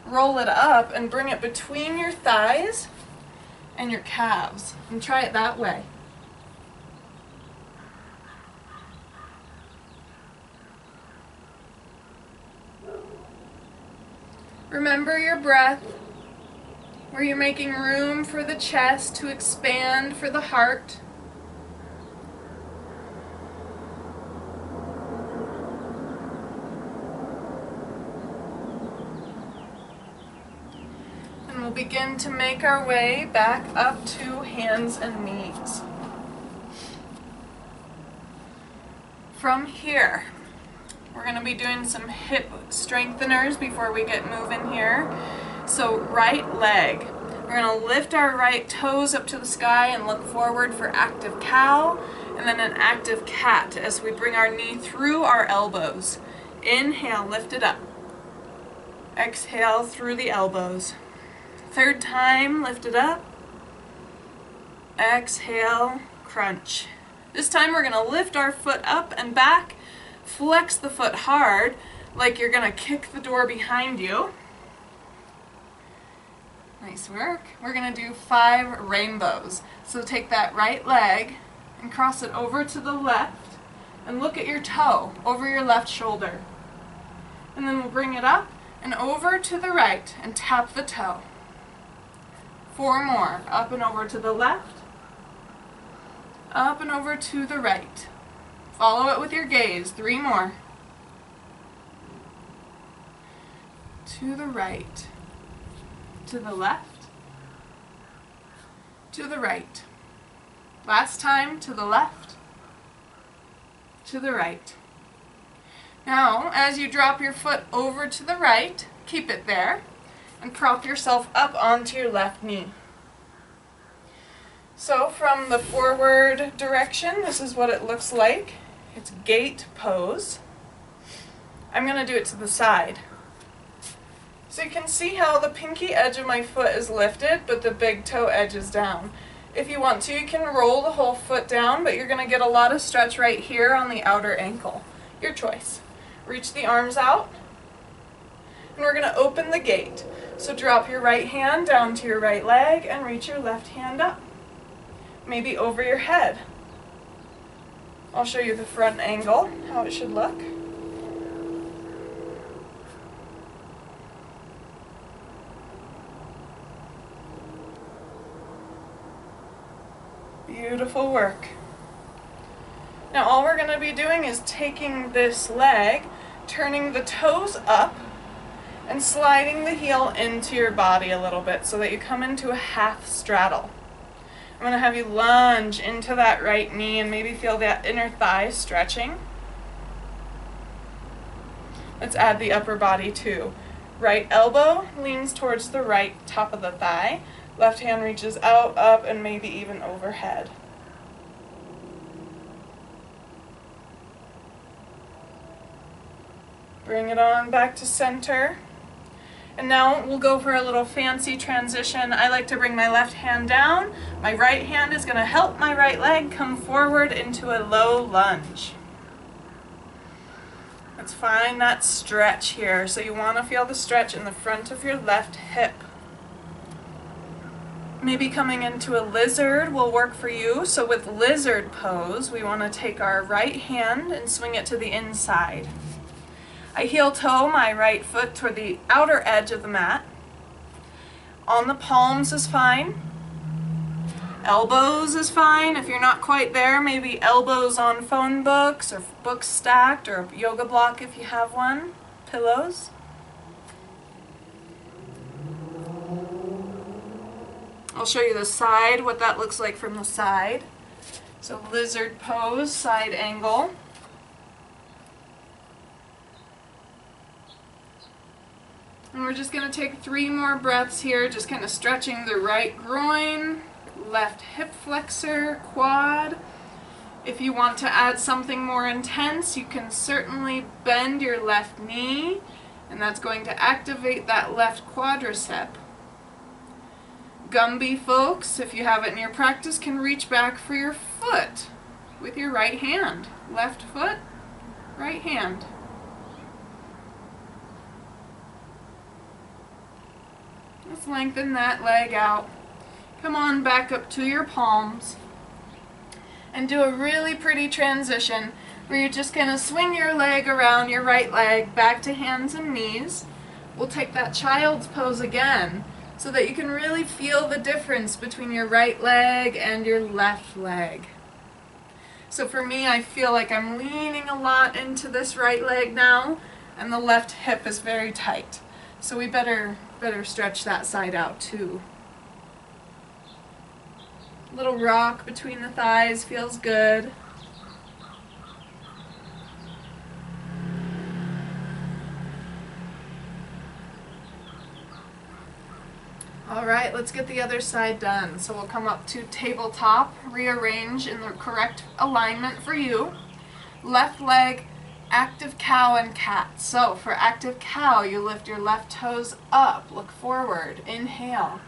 roll it up, and bring it between your thighs and your calves, and try it that way. Remember your breath, where you're making room for the chest to expand for the heart. And we'll begin to make our way back up to hands and knees. From here, we're going to be doing some hip strengtheners before we get moving here. So right leg. We're going to lift our right toes up to the sky and look forward for active cow, and then an active cat as we bring our knee through our elbows. Inhale, lift it up. Exhale through the elbows. 3rd time, lift it up. Exhale, crunch. This time we're going to lift our foot up and back. Flex the foot hard, like you're going to kick the door behind you. Nice work. We're going to do 5 rainbows. So take that right leg and cross it over to the left and look at your toe over your left shoulder. And then we'll bring it up and over to the right and tap the toe. 4 more. Up and over to the left. Up and over to the right. Follow it with your gaze. 3 more. To the right. To the left. To the right. Last time, to the left. To the right. Now, as you drop your foot over to the right, keep it there, and prop yourself up onto your left knee. So from the forward direction, this is what it looks like. It's gate pose. I'm going to do it to the side. So you can see how the pinky edge of my foot is lifted, but the big toe edge is down. If you want to, you can roll the whole foot down, but you're going to get a lot of stretch right here on the outer ankle. Your choice. Reach the arms out, and we're going to open the gate. So drop your right hand down to your right leg and reach your left hand up. Maybe over your head. I'll show you the front angle, how it should look. Beautiful work. Now all we're going to be doing is taking this leg, turning the toes up, and sliding the heel into your body a little bit so that you come into a half straddle. I'm going to have you lunge into that right knee and maybe feel that inner thigh stretching. Let's add the upper body too. Right elbow leans towards the right top of the thigh. Left hand reaches out, up, and maybe even overhead. Bring it on back to center. And now we'll go for a little fancy transition. I like to bring my left hand down. My right hand is going to help my right leg come forward into a low lunge. Let's find that stretch here. So you want to feel the stretch in the front of your left hip. Maybe coming into a lizard will work for you. So with lizard pose, we want to take our right hand and swing it to the inside. I heel toe my right foot toward the outer edge of the mat. On the palms is fine. Elbows is fine. If you're not quite there, maybe elbows on phone books or books stacked or a yoga block if you have one. Pillows. I'll show you the side, what that looks like from the side. So lizard pose, side angle. And we're just going to take 3 more breaths here, just kind of stretching the right groin, left hip flexor, quad. If you want to add something more intense, you can certainly bend your left knee, and that's going to activate that left quadricep. Gumby folks, if you have it in your practice, can reach back for your foot with your right hand. Left foot, right hand. Let's lengthen that leg out. Come on back up to your palms and do a really pretty transition where you're just going to swing your leg around your right leg back to hands and knees. We'll take that child's pose again so that you can really feel the difference between your right leg and your left leg. So for me, I feel like I'm leaning a lot into this right leg now, and the left hip is very tight. So we better stretch that side out too. Little rock between the thighs feels good. All right, let's get the other side done. So we'll come up to tabletop, rearrange in the correct alignment for you. Left leg, active cow and cat. So for active cow, you lift your left toes up, look forward, inhale.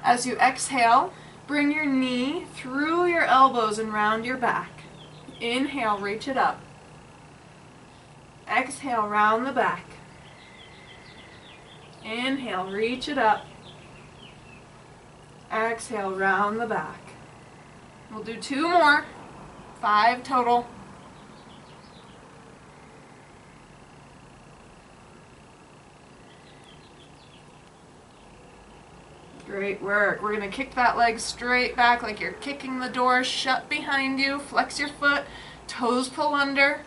As you exhale, bring your knee through your elbows and round your back. Inhale, reach it up. Exhale, round the back. Inhale, reach it up. Exhale, round the back. We'll do 2 more, 5 total. Great work. We're going to kick that leg straight back like you're kicking the door shut behind you. Flex your foot, toes pull under.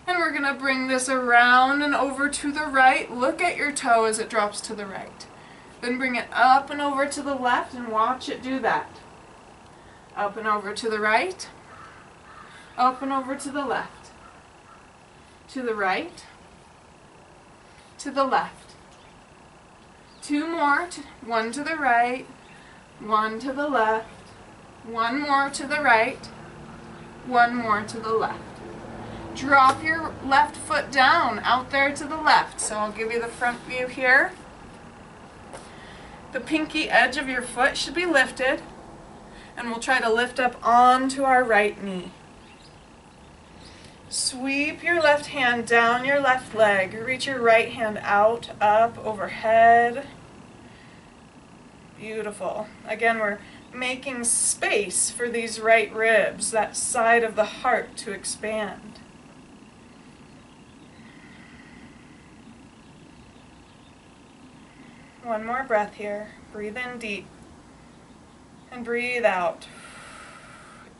And we're going to bring this around and over to the right. Look at your toe as it drops to the right. Then bring it up and over to the left and watch it do that. Up and over to the right. Up and over to the left. To the right. To the left. 2 more. 1 to the right. 1 to the left. 1 more to the right. 1 more to the left. Drop your left foot down out there to the left. So I'll give you the front view here. The pinky edge of your foot should be lifted, and we'll try to lift up onto our right knee. Sweep your left hand down your left leg. Reach your right hand out, up, overhead. Beautiful. Again, we're making space for these right ribs, that side of the heart to expand. One more breath here. Breathe in deep and breathe out.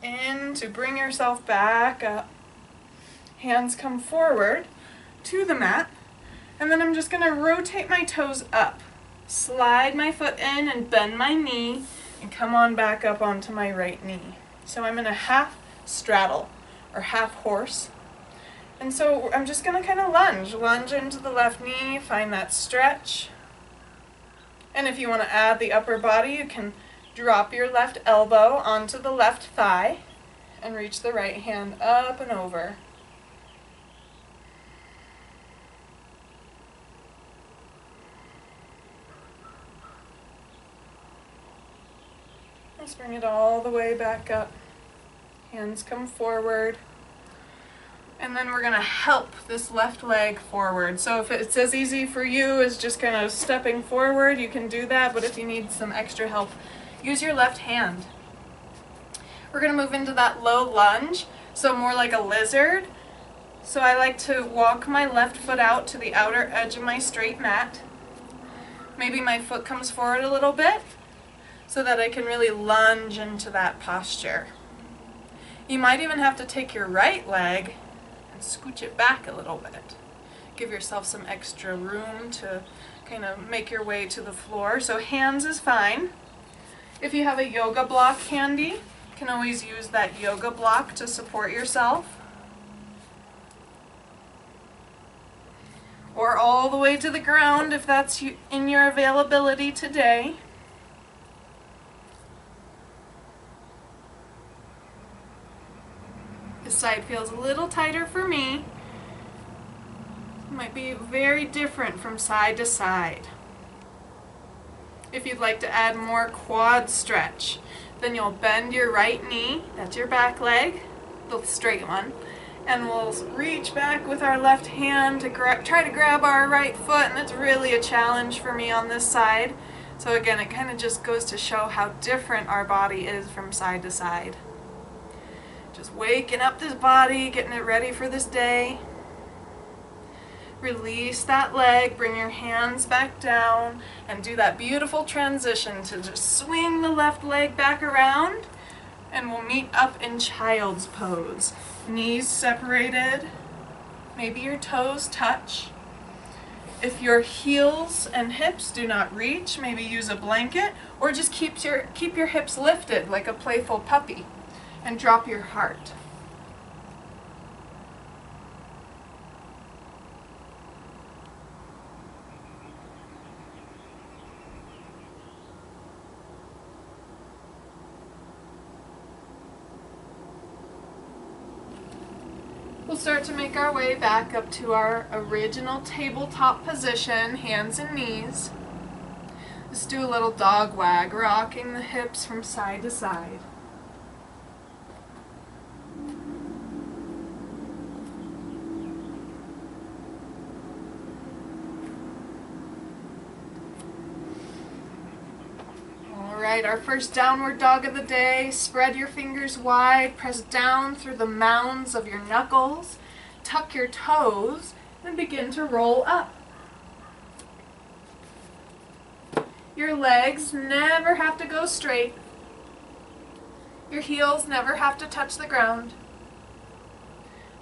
In to bring yourself back up. Hands come forward to the mat, and then I'm just going to rotate my toes up. Slide my foot in and bend my knee and come on back up onto my right knee. So I'm in a half straddle or half horse. And so I'm just going to kind of lunge into the left knee, find that stretch. And if you want to add the upper body, you can drop your left elbow onto the left thigh and reach the right hand up and over. Let's bring it all the way back up. Hands come forward. And then we're going to help this left leg forward. So if it's as easy for you as just kind of stepping forward, you can do that. But if you need some extra help, use your left hand. We're going to move into that low lunge, so more like a lizard. So I like to walk my left foot out to the outer edge of my straight mat. Maybe my foot comes forward a little bit, so that I can really lunge into that posture. You might even have to take your right leg and scooch it back a little bit. Give yourself some extra room to kind of make your way to the floor. So hands is fine. If you have a yoga block handy, you can always use that yoga block to support yourself. Or all the way to the ground if that's in your availability today. This side feels a little tighter for me. It might be very different from side to side. If you'd like to add more quad stretch, then you'll bend your right knee, that's your back leg, the straight one, and we'll reach back with our left hand to try to grab our right foot, and it's really a challenge for me on this side. So again, it kind of just goes to show how different our body is from side to side. Just waking up this body, getting it ready for this day. Release that leg, bring your hands back down, and do that beautiful transition to just swing the left leg back around, and we'll meet up in child's pose. Knees separated, maybe your toes touch. If your heels and hips do not reach, maybe use a blanket, or just keep your hips lifted like a playful puppy, and drop your heart. We'll start to make our way back up to our original tabletop position, hands and knees. Let's do a little dog wag, rocking the hips from side to side. Alright, our first downward dog of the day. Spread your fingers wide, press down through the mounds of your knuckles, tuck your toes, and begin to roll up. Your legs never have to go straight. Your heels never have to touch the ground.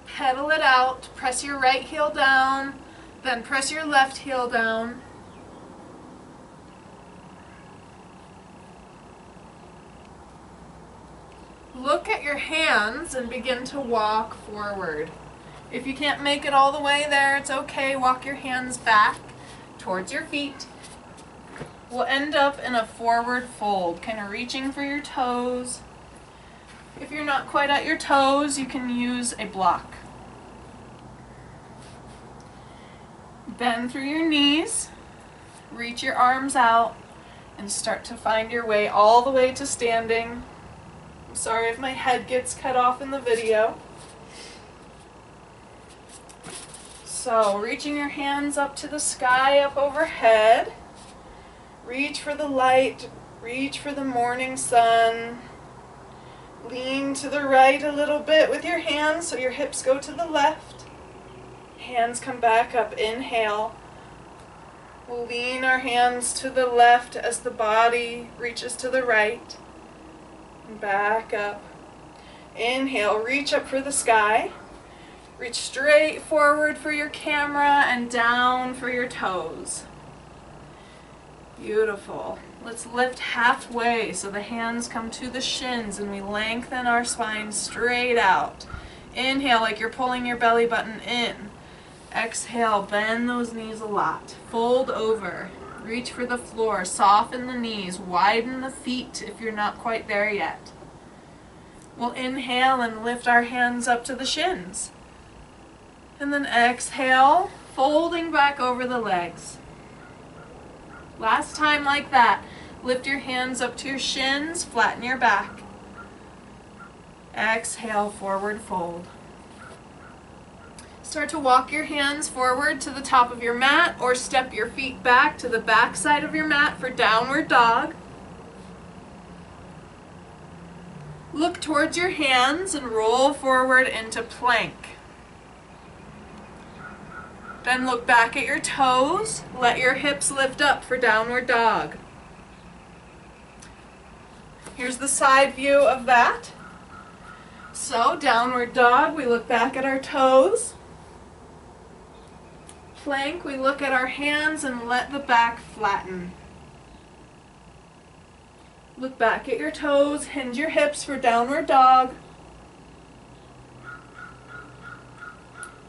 Pedal it out, press your right heel down, then press your left heel down. Look at your hands and begin to walk forward. If you can't make it all the way there, it's okay. Walk your hands back towards your feet. We'll end up in a forward fold, kind of reaching for your toes. If you're not quite at your toes, you can use a block. Bend through your knees, reach your arms out, and start to find your way all the way to standing. I'm sorry if my head gets cut off in the video. So, reaching your hands up to the sky, up overhead. Reach for the light, Reach for the morning sun. Lean to the right a little bit with your hands so your hips go to the left. Hands come back up. Inhale. We'll lean our hands to the left as the body reaches to the right. And back up. Inhale, reach up for the sky. Reach straight forward for your camera and down for your toes. Beautiful. Let's lift halfway so the hands come to the shins and we lengthen our spine straight out. Inhale like you're pulling your belly button in. Exhale, bend those knees a lot. Fold over. Reach for the floor. Soften the knees. Widen the feet if you're not quite there yet. We'll inhale and lift our hands up to the shins. And then exhale, folding back over the legs. Last time like that. Lift your hands up to your shins, flatten your back. Exhale, forward fold. Start to walk your hands forward to the top of your mat or step your feet back to the back side of your mat for downward dog. Look towards your hands and roll forward into plank. Then look back at your toes. Let your hips lift up for downward dog. Here's the side view of that. So, downward dog, we look back at our toes. Plank, we look at our hands and let the back flatten. Look back at your toes, hinge your hips for downward dog.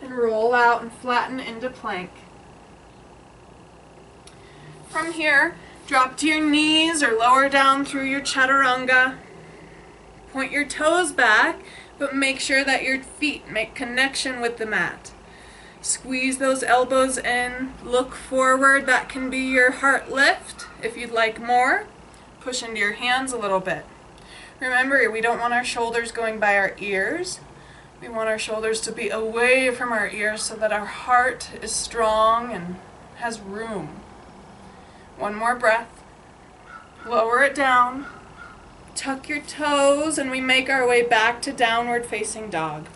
And roll out and flatten into plank. From here, drop to your knees or lower down through your chaturanga. Point your toes back, but make sure that your feet make connection with the mat. Squeeze those elbows in, look forward. That can be your heart lift if you'd like more. Push into your hands a little bit. Remember, we don't want our shoulders going by our ears. We want our shoulders to be away from our ears so that our heart is strong and has room. One more breath. Lower it down. Tuck your toes and we make our way back to downward facing dog.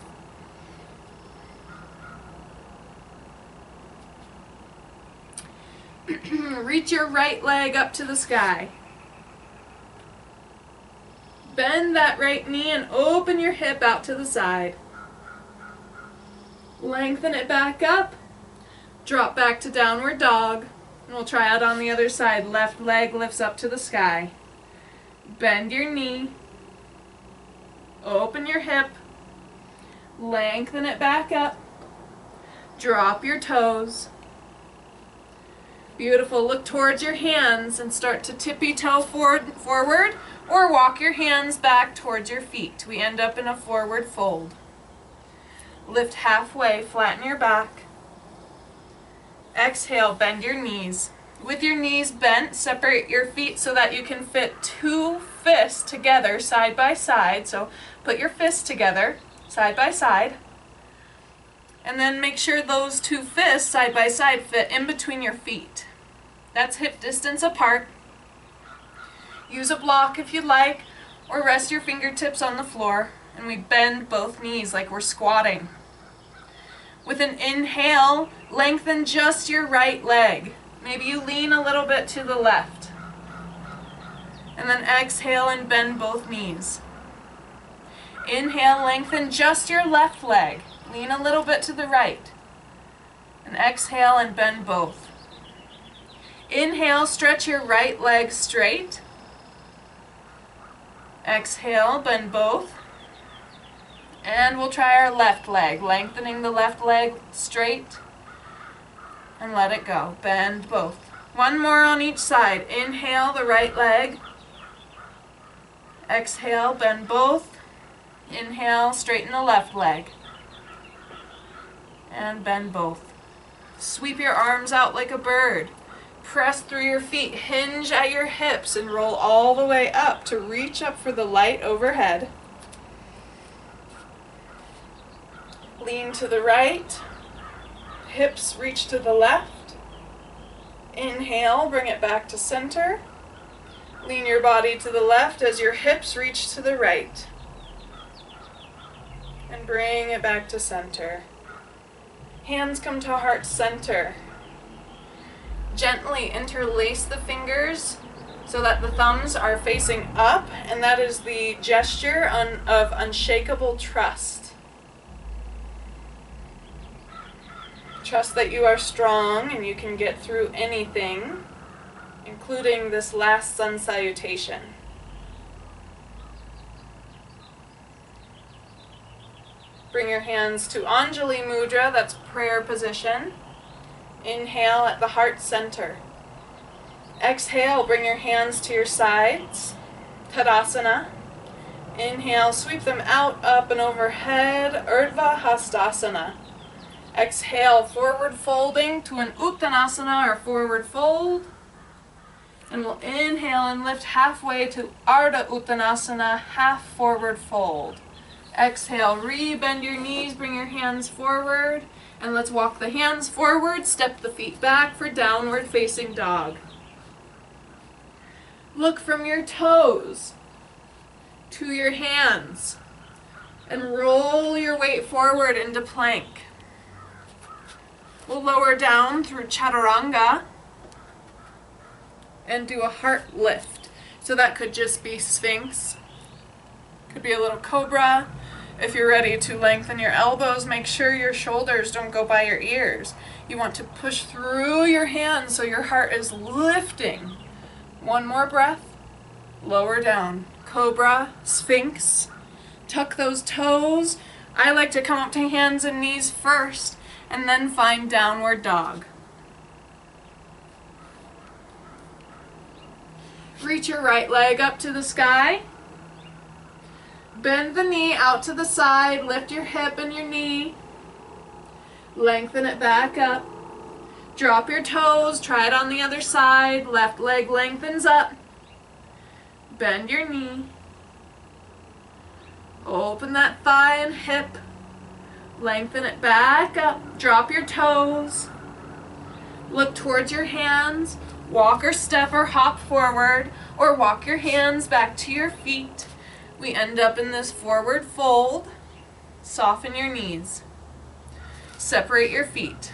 Reach your right leg up to the sky. Bend that right knee and open your hip out to the side. Lengthen it back up. Drop back to downward dog. And we'll try out on the other side. Left leg lifts up to the sky. Bend your knee. Open your hip. Lengthen it back up. Drop your toes. Beautiful. Look towards your hands and start to tippy-toe forward or walk your hands back towards your feet. We end up in a forward fold. Lift halfway, flatten your back. Exhale, bend your knees. With your knees bent, separate your feet so that you can fit two fists together side by side. So put your fists together side by side. And then make sure those two fists side by side fit in between your feet. That's hip distance apart. Use a block if you'd like, or rest your fingertips on the floor. And we bend both knees like we're squatting. With an inhale, lengthen just your right leg. Maybe you lean a little bit to the left. And then exhale and bend both knees. Inhale, lengthen just your left leg. Lean a little bit to the right. And exhale and bend both. Inhale, stretch your right leg straight. Exhale, bend both. And we'll try our left leg, lengthening the left leg straight. And let it go. Bend both. One more on each side. Inhale the right leg. Exhale, bend both. Inhale, straighten the left leg. And bend both. Sweep your arms out like a bird. Press through your feet, hinge at your hips, and roll all the way up to reach up for the light overhead. Lean to the right. Hips reach to the left. Inhale, bring it back to center. Lean your body to the left as your hips reach to the right. And bring it back to center. Hands come to heart center. Gently interlace the fingers so that the thumbs are facing up, and that is the gesture of unshakable trust. Trust that you are strong and you can get through anything, including this last sun salutation. Bring your hands to Anjali Mudra, that's prayer position. Inhale at the heart center. Exhale, bring your hands to your sides, Tadasana. Inhale, sweep them out, up and overhead, Urdhva Hastasana. Exhale, forward folding to an Uttanasana or forward fold. And we'll inhale and lift halfway to Ardha Uttanasana, half forward fold. Exhale, re-bend your knees, bring your hands forward, and let's walk the hands forward, step the feet back for downward facing dog. Look from your toes to your hands and roll your weight forward into plank. We'll lower down through Chaturanga and do a heart lift. So that could just be Sphinx, could be a little cobra. If you're ready to lengthen your elbows, make sure your shoulders don't go by your ears. You want to push through your hands so your heart is lifting. One more breath. Lower down. Cobra, Sphinx. Tuck those toes. I like to come up to hands and knees first and then find downward dog. Reach your right leg up to the sky. Bend the knee out to the side. Lift your hip and your knee. Lengthen it back up. Drop your toes. Try it on the other side. Left leg lengthens up. Bend your knee. Open that thigh and hip. Lengthen it back up. Drop your toes. Look towards your hands. Walk or step or hop forward, or walk your hands back to your feet. We end up in this forward fold. Soften your knees. Separate your feet.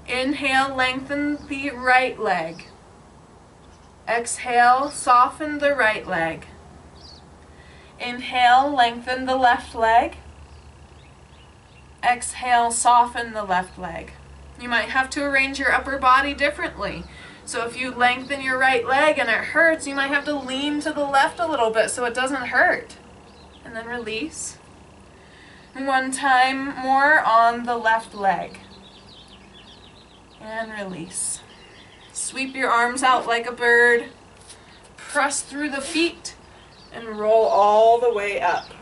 Inhale, lengthen the right leg. Exhale, soften the right leg. Inhale, lengthen the left leg. Exhale, soften the left leg. You might have to arrange your upper body differently. So if you lengthen your right leg and it hurts, you might have to lean to the left a little bit so it doesn't hurt. And then release. One time more on the left leg. And release. Sweep your arms out like a bird. Press through the feet and roll all the way up.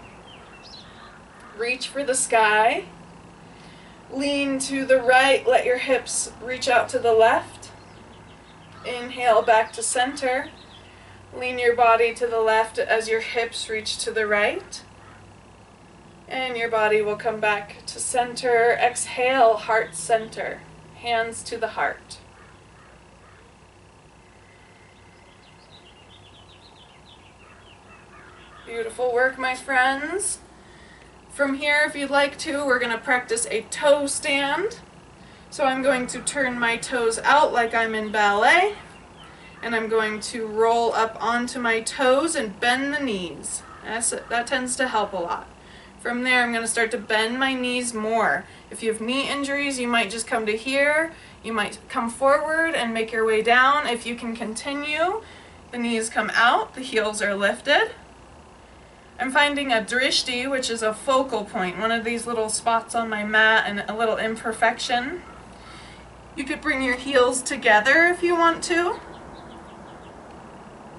Reach for the sky. Lean to the right, let your hips reach out to the left. Inhale back to center. Lean your body to the left as your hips reach to the right. And your body will come back to center. Exhale, heart center. Hands to the heart. Beautiful work, my friends. From here, if you'd like to, we're going to practice a toe stand. So I'm going to turn my toes out like I'm in ballet, and I'm going to roll up onto my toes and bend the knees. That tends to help a lot. From there, I'm going to start to bend my knees more. If you have knee injuries, you might just come to here. You might come forward and make your way down. If you can continue, the knees come out, the heels are lifted. I'm finding a drishti, which is a focal point, one of these little spots on my mat and a little imperfection. You could bring your heels together if you want to.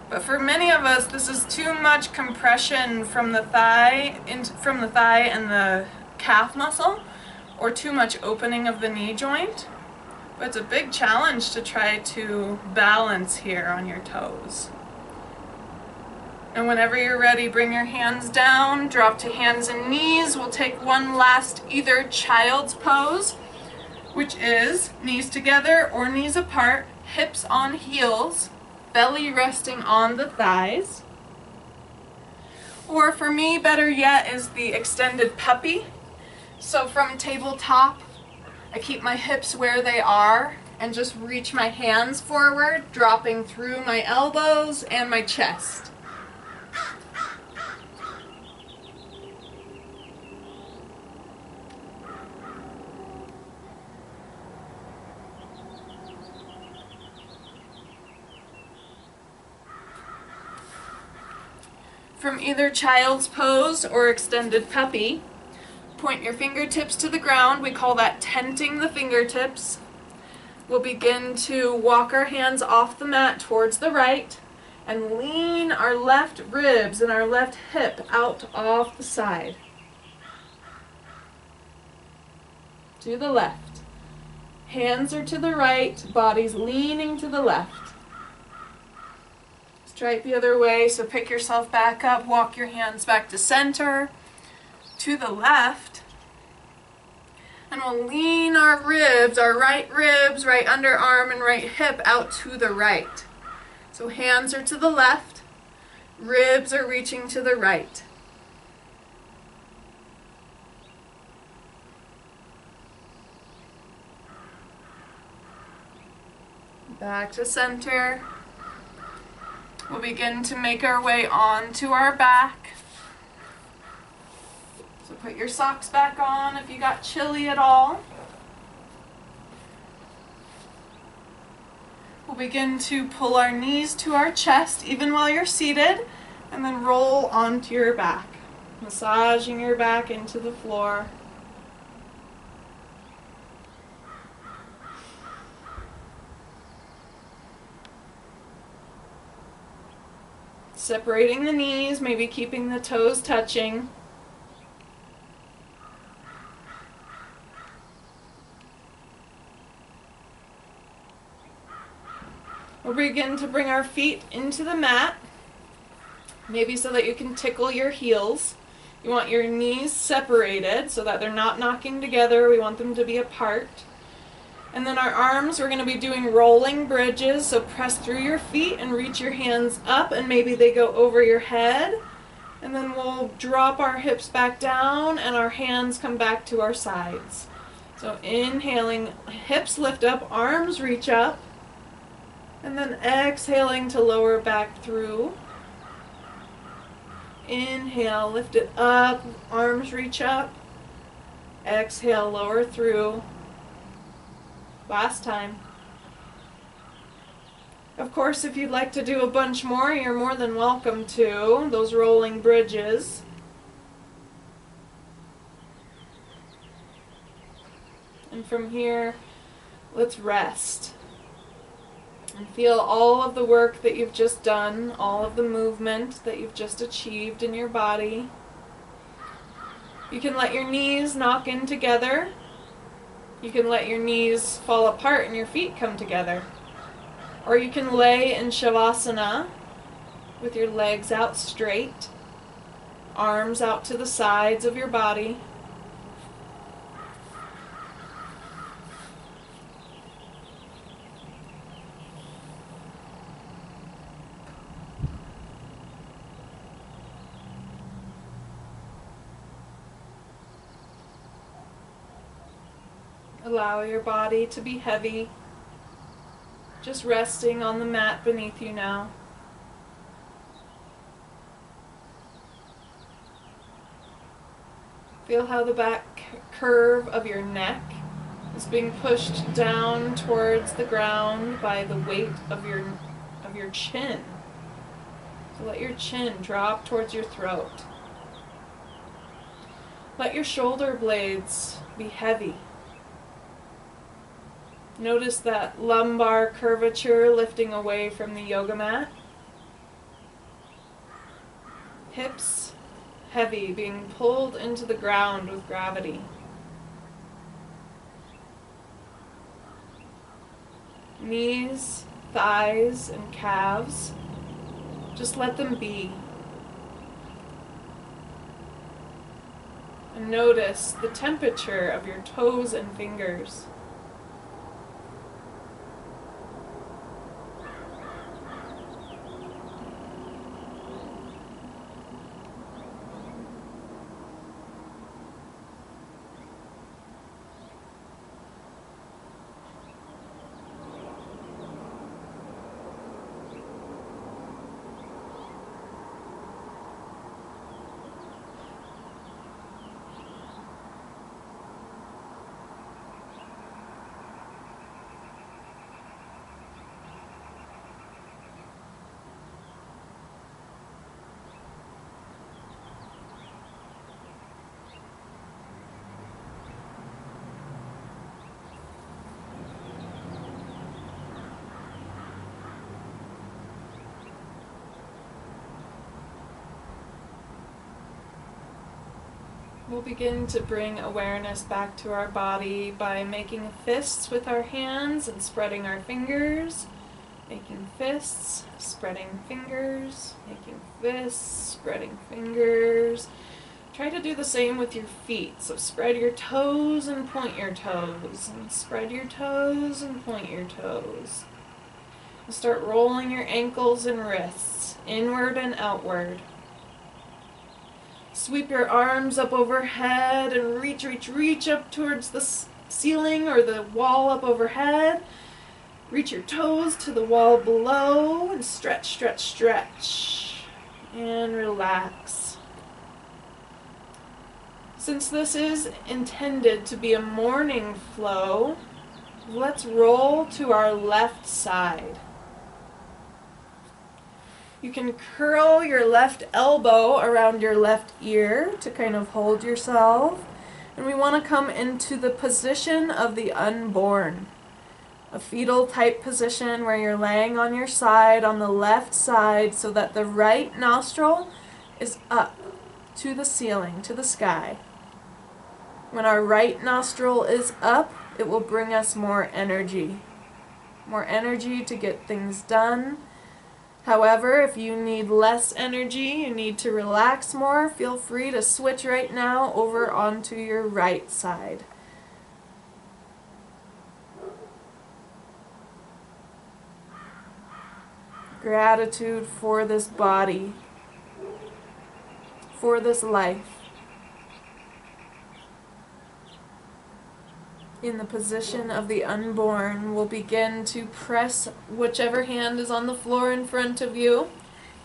But for many of us, this is too much compression from the thigh and the calf muscle, or too much opening of the knee joint. But it's a big challenge to try to balance here on your toes. And whenever you're ready, bring your hands down, drop to hands and knees. We'll take one last either child's pose, which is knees together or knees apart, hips on heels, belly resting on the thighs. Or for me, better yet, is the extended puppy. So from tabletop, I keep my hips where they are and just reach my hands forward, dropping through my elbows and my chest. From either child's pose or extended puppy, point your fingertips to the ground. We call that tenting the fingertips. We'll begin to walk our hands off the mat towards the right and lean our left ribs and our left hip out off the side. To the left. Hands are to the right, body's leaning to the left. Try it the other way, so pick yourself back up, walk your hands back to center, to the left, and we'll lean our ribs, right underarm and right hip out to the right. So hands are to the left, ribs are reaching to the right. Back to center. We'll begin to make our way onto our back. So put your socks back on if you got chilly at all. We'll begin to pull our knees to our chest even while you're seated, and then roll onto your back, massaging your back into the floor. Separating the knees, maybe keeping the toes touching. We'll begin to bring our feet into the mat, maybe so that you can tickle your heels. You want your knees separated so that they're not knocking together. We want them to be apart. And then our arms, we're going to be doing rolling bridges, so press through your feet and reach your hands up, and maybe they go over your head. And then we'll drop our hips back down and our hands come back to our sides. So inhaling, hips lift up, arms reach up, and then exhaling to lower back through. Inhale, lift it up, arms reach up. Exhale, lower through. Last time. Of course, if you'd like to do a bunch more, you're more than welcome to. Those rolling bridges. And from here, let's rest. And feel all of the work that you've just done, all of the movement that you've just achieved in your body. You can let your knees knock in together. You can let your knees fall apart and your feet come together. Or you can lay in Shavasana with your legs out straight, arms out to the sides of your body. Allow your body to be heavy, just resting on the mat beneath you now. Feel how the back curve of your neck is being pushed down towards the ground by the weight of your chin. So let your chin drop towards your throat. Let your shoulder blades be heavy. Notice that lumbar curvature lifting away from the yoga mat. Hips heavy, being pulled into the ground with gravity. Knees, thighs, and calves, just let them be. And notice the temperature of your toes and fingers. We'll begin to bring awareness back to our body by making fists with our hands and spreading our fingers. Making fists, spreading fingers, making fists, spreading fingers. Try to do the same with your feet. So spread your toes and point your toes. And spread your toes and point your toes. And start rolling your ankles and wrists, inward and outward. Sweep your arms up overhead and reach up towards the ceiling or the wall up overhead. Reach your toes to the wall below and stretch. And relax. Since this is intended to be a morning flow, let's roll to our left side. You can curl your left elbow around your left ear to kind of hold yourself. And we want to come into the position of the unborn. A fetal type position where you're laying on your side on the left side so that the right nostril is up to the ceiling, to the sky. When our right nostril is up, it will bring us more energy. More energy to get things done. However, if you need less energy, you need to relax more, feel free to switch right now over onto your right side. Gratitude for this body, for this life. In the position of the unborn, we'll begin to press whichever hand is on the floor in front of you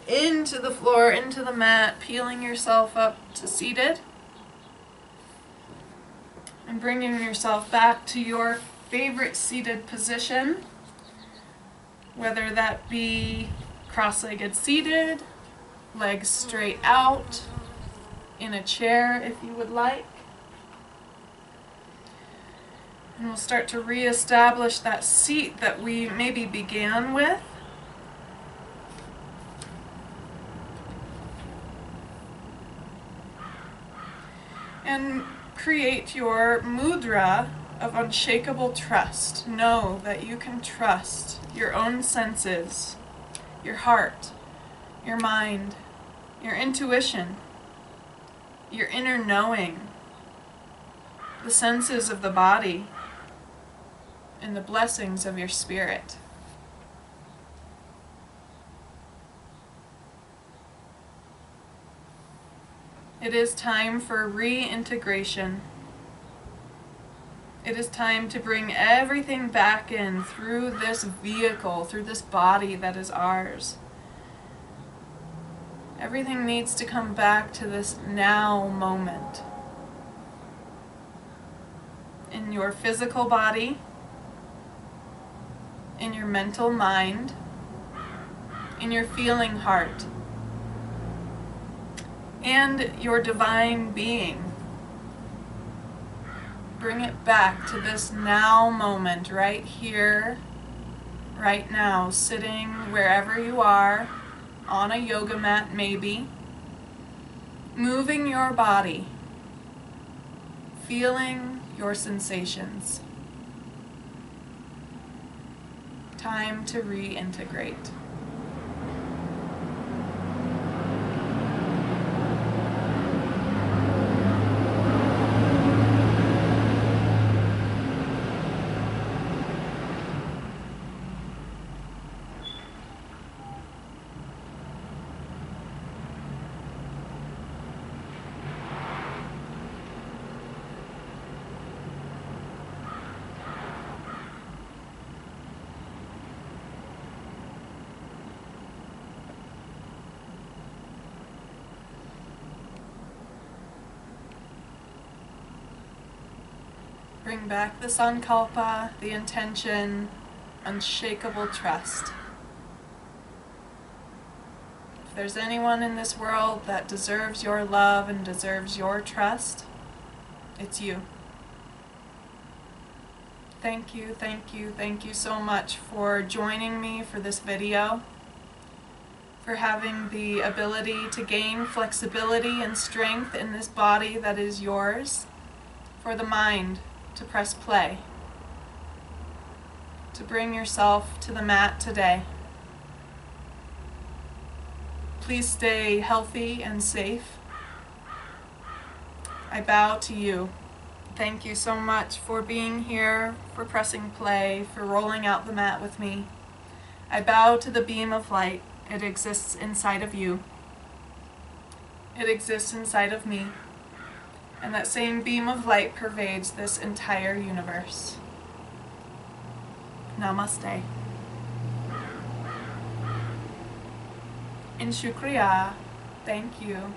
into the floor, into the mat, peeling yourself up to seated and bringing yourself back to your favorite seated position, whether that be cross-legged seated, legs straight out, in a chair if you would like. And we'll start to reestablish that seat that we maybe began with. And create your mudra of unshakable trust. Know that you can trust your own senses, your heart, your mind, your intuition, your inner knowing, the senses of the body, and the blessings of your spirit. It is time for reintegration. It is time to bring everything back in through this vehicle, through this body that is ours. Everything needs to come back to this now moment. In your physical body, in your mental mind, in your feeling heart, and your divine being. Bring it back to this now moment, right here, right now, sitting wherever you are, on a yoga mat maybe, moving your body, feeling your sensations. Time to reintegrate. Bring back the sankalpa, the intention, unshakable trust. If there's anyone in this world that deserves your love and deserves your trust, it's you. Thank you so much for joining me for this video. for having the ability to gain flexibility and strength in this body that is yours, for the mind to press play, to bring yourself to the mat today. Please stay healthy and safe. I bow to you. Thank you so much for being here, for pressing play, for rolling out the mat with me. I bow to the beam of light. It exists inside of you. It exists inside of me. And that same beam of light pervades this entire universe. Namaste. In Shukriya, thank you.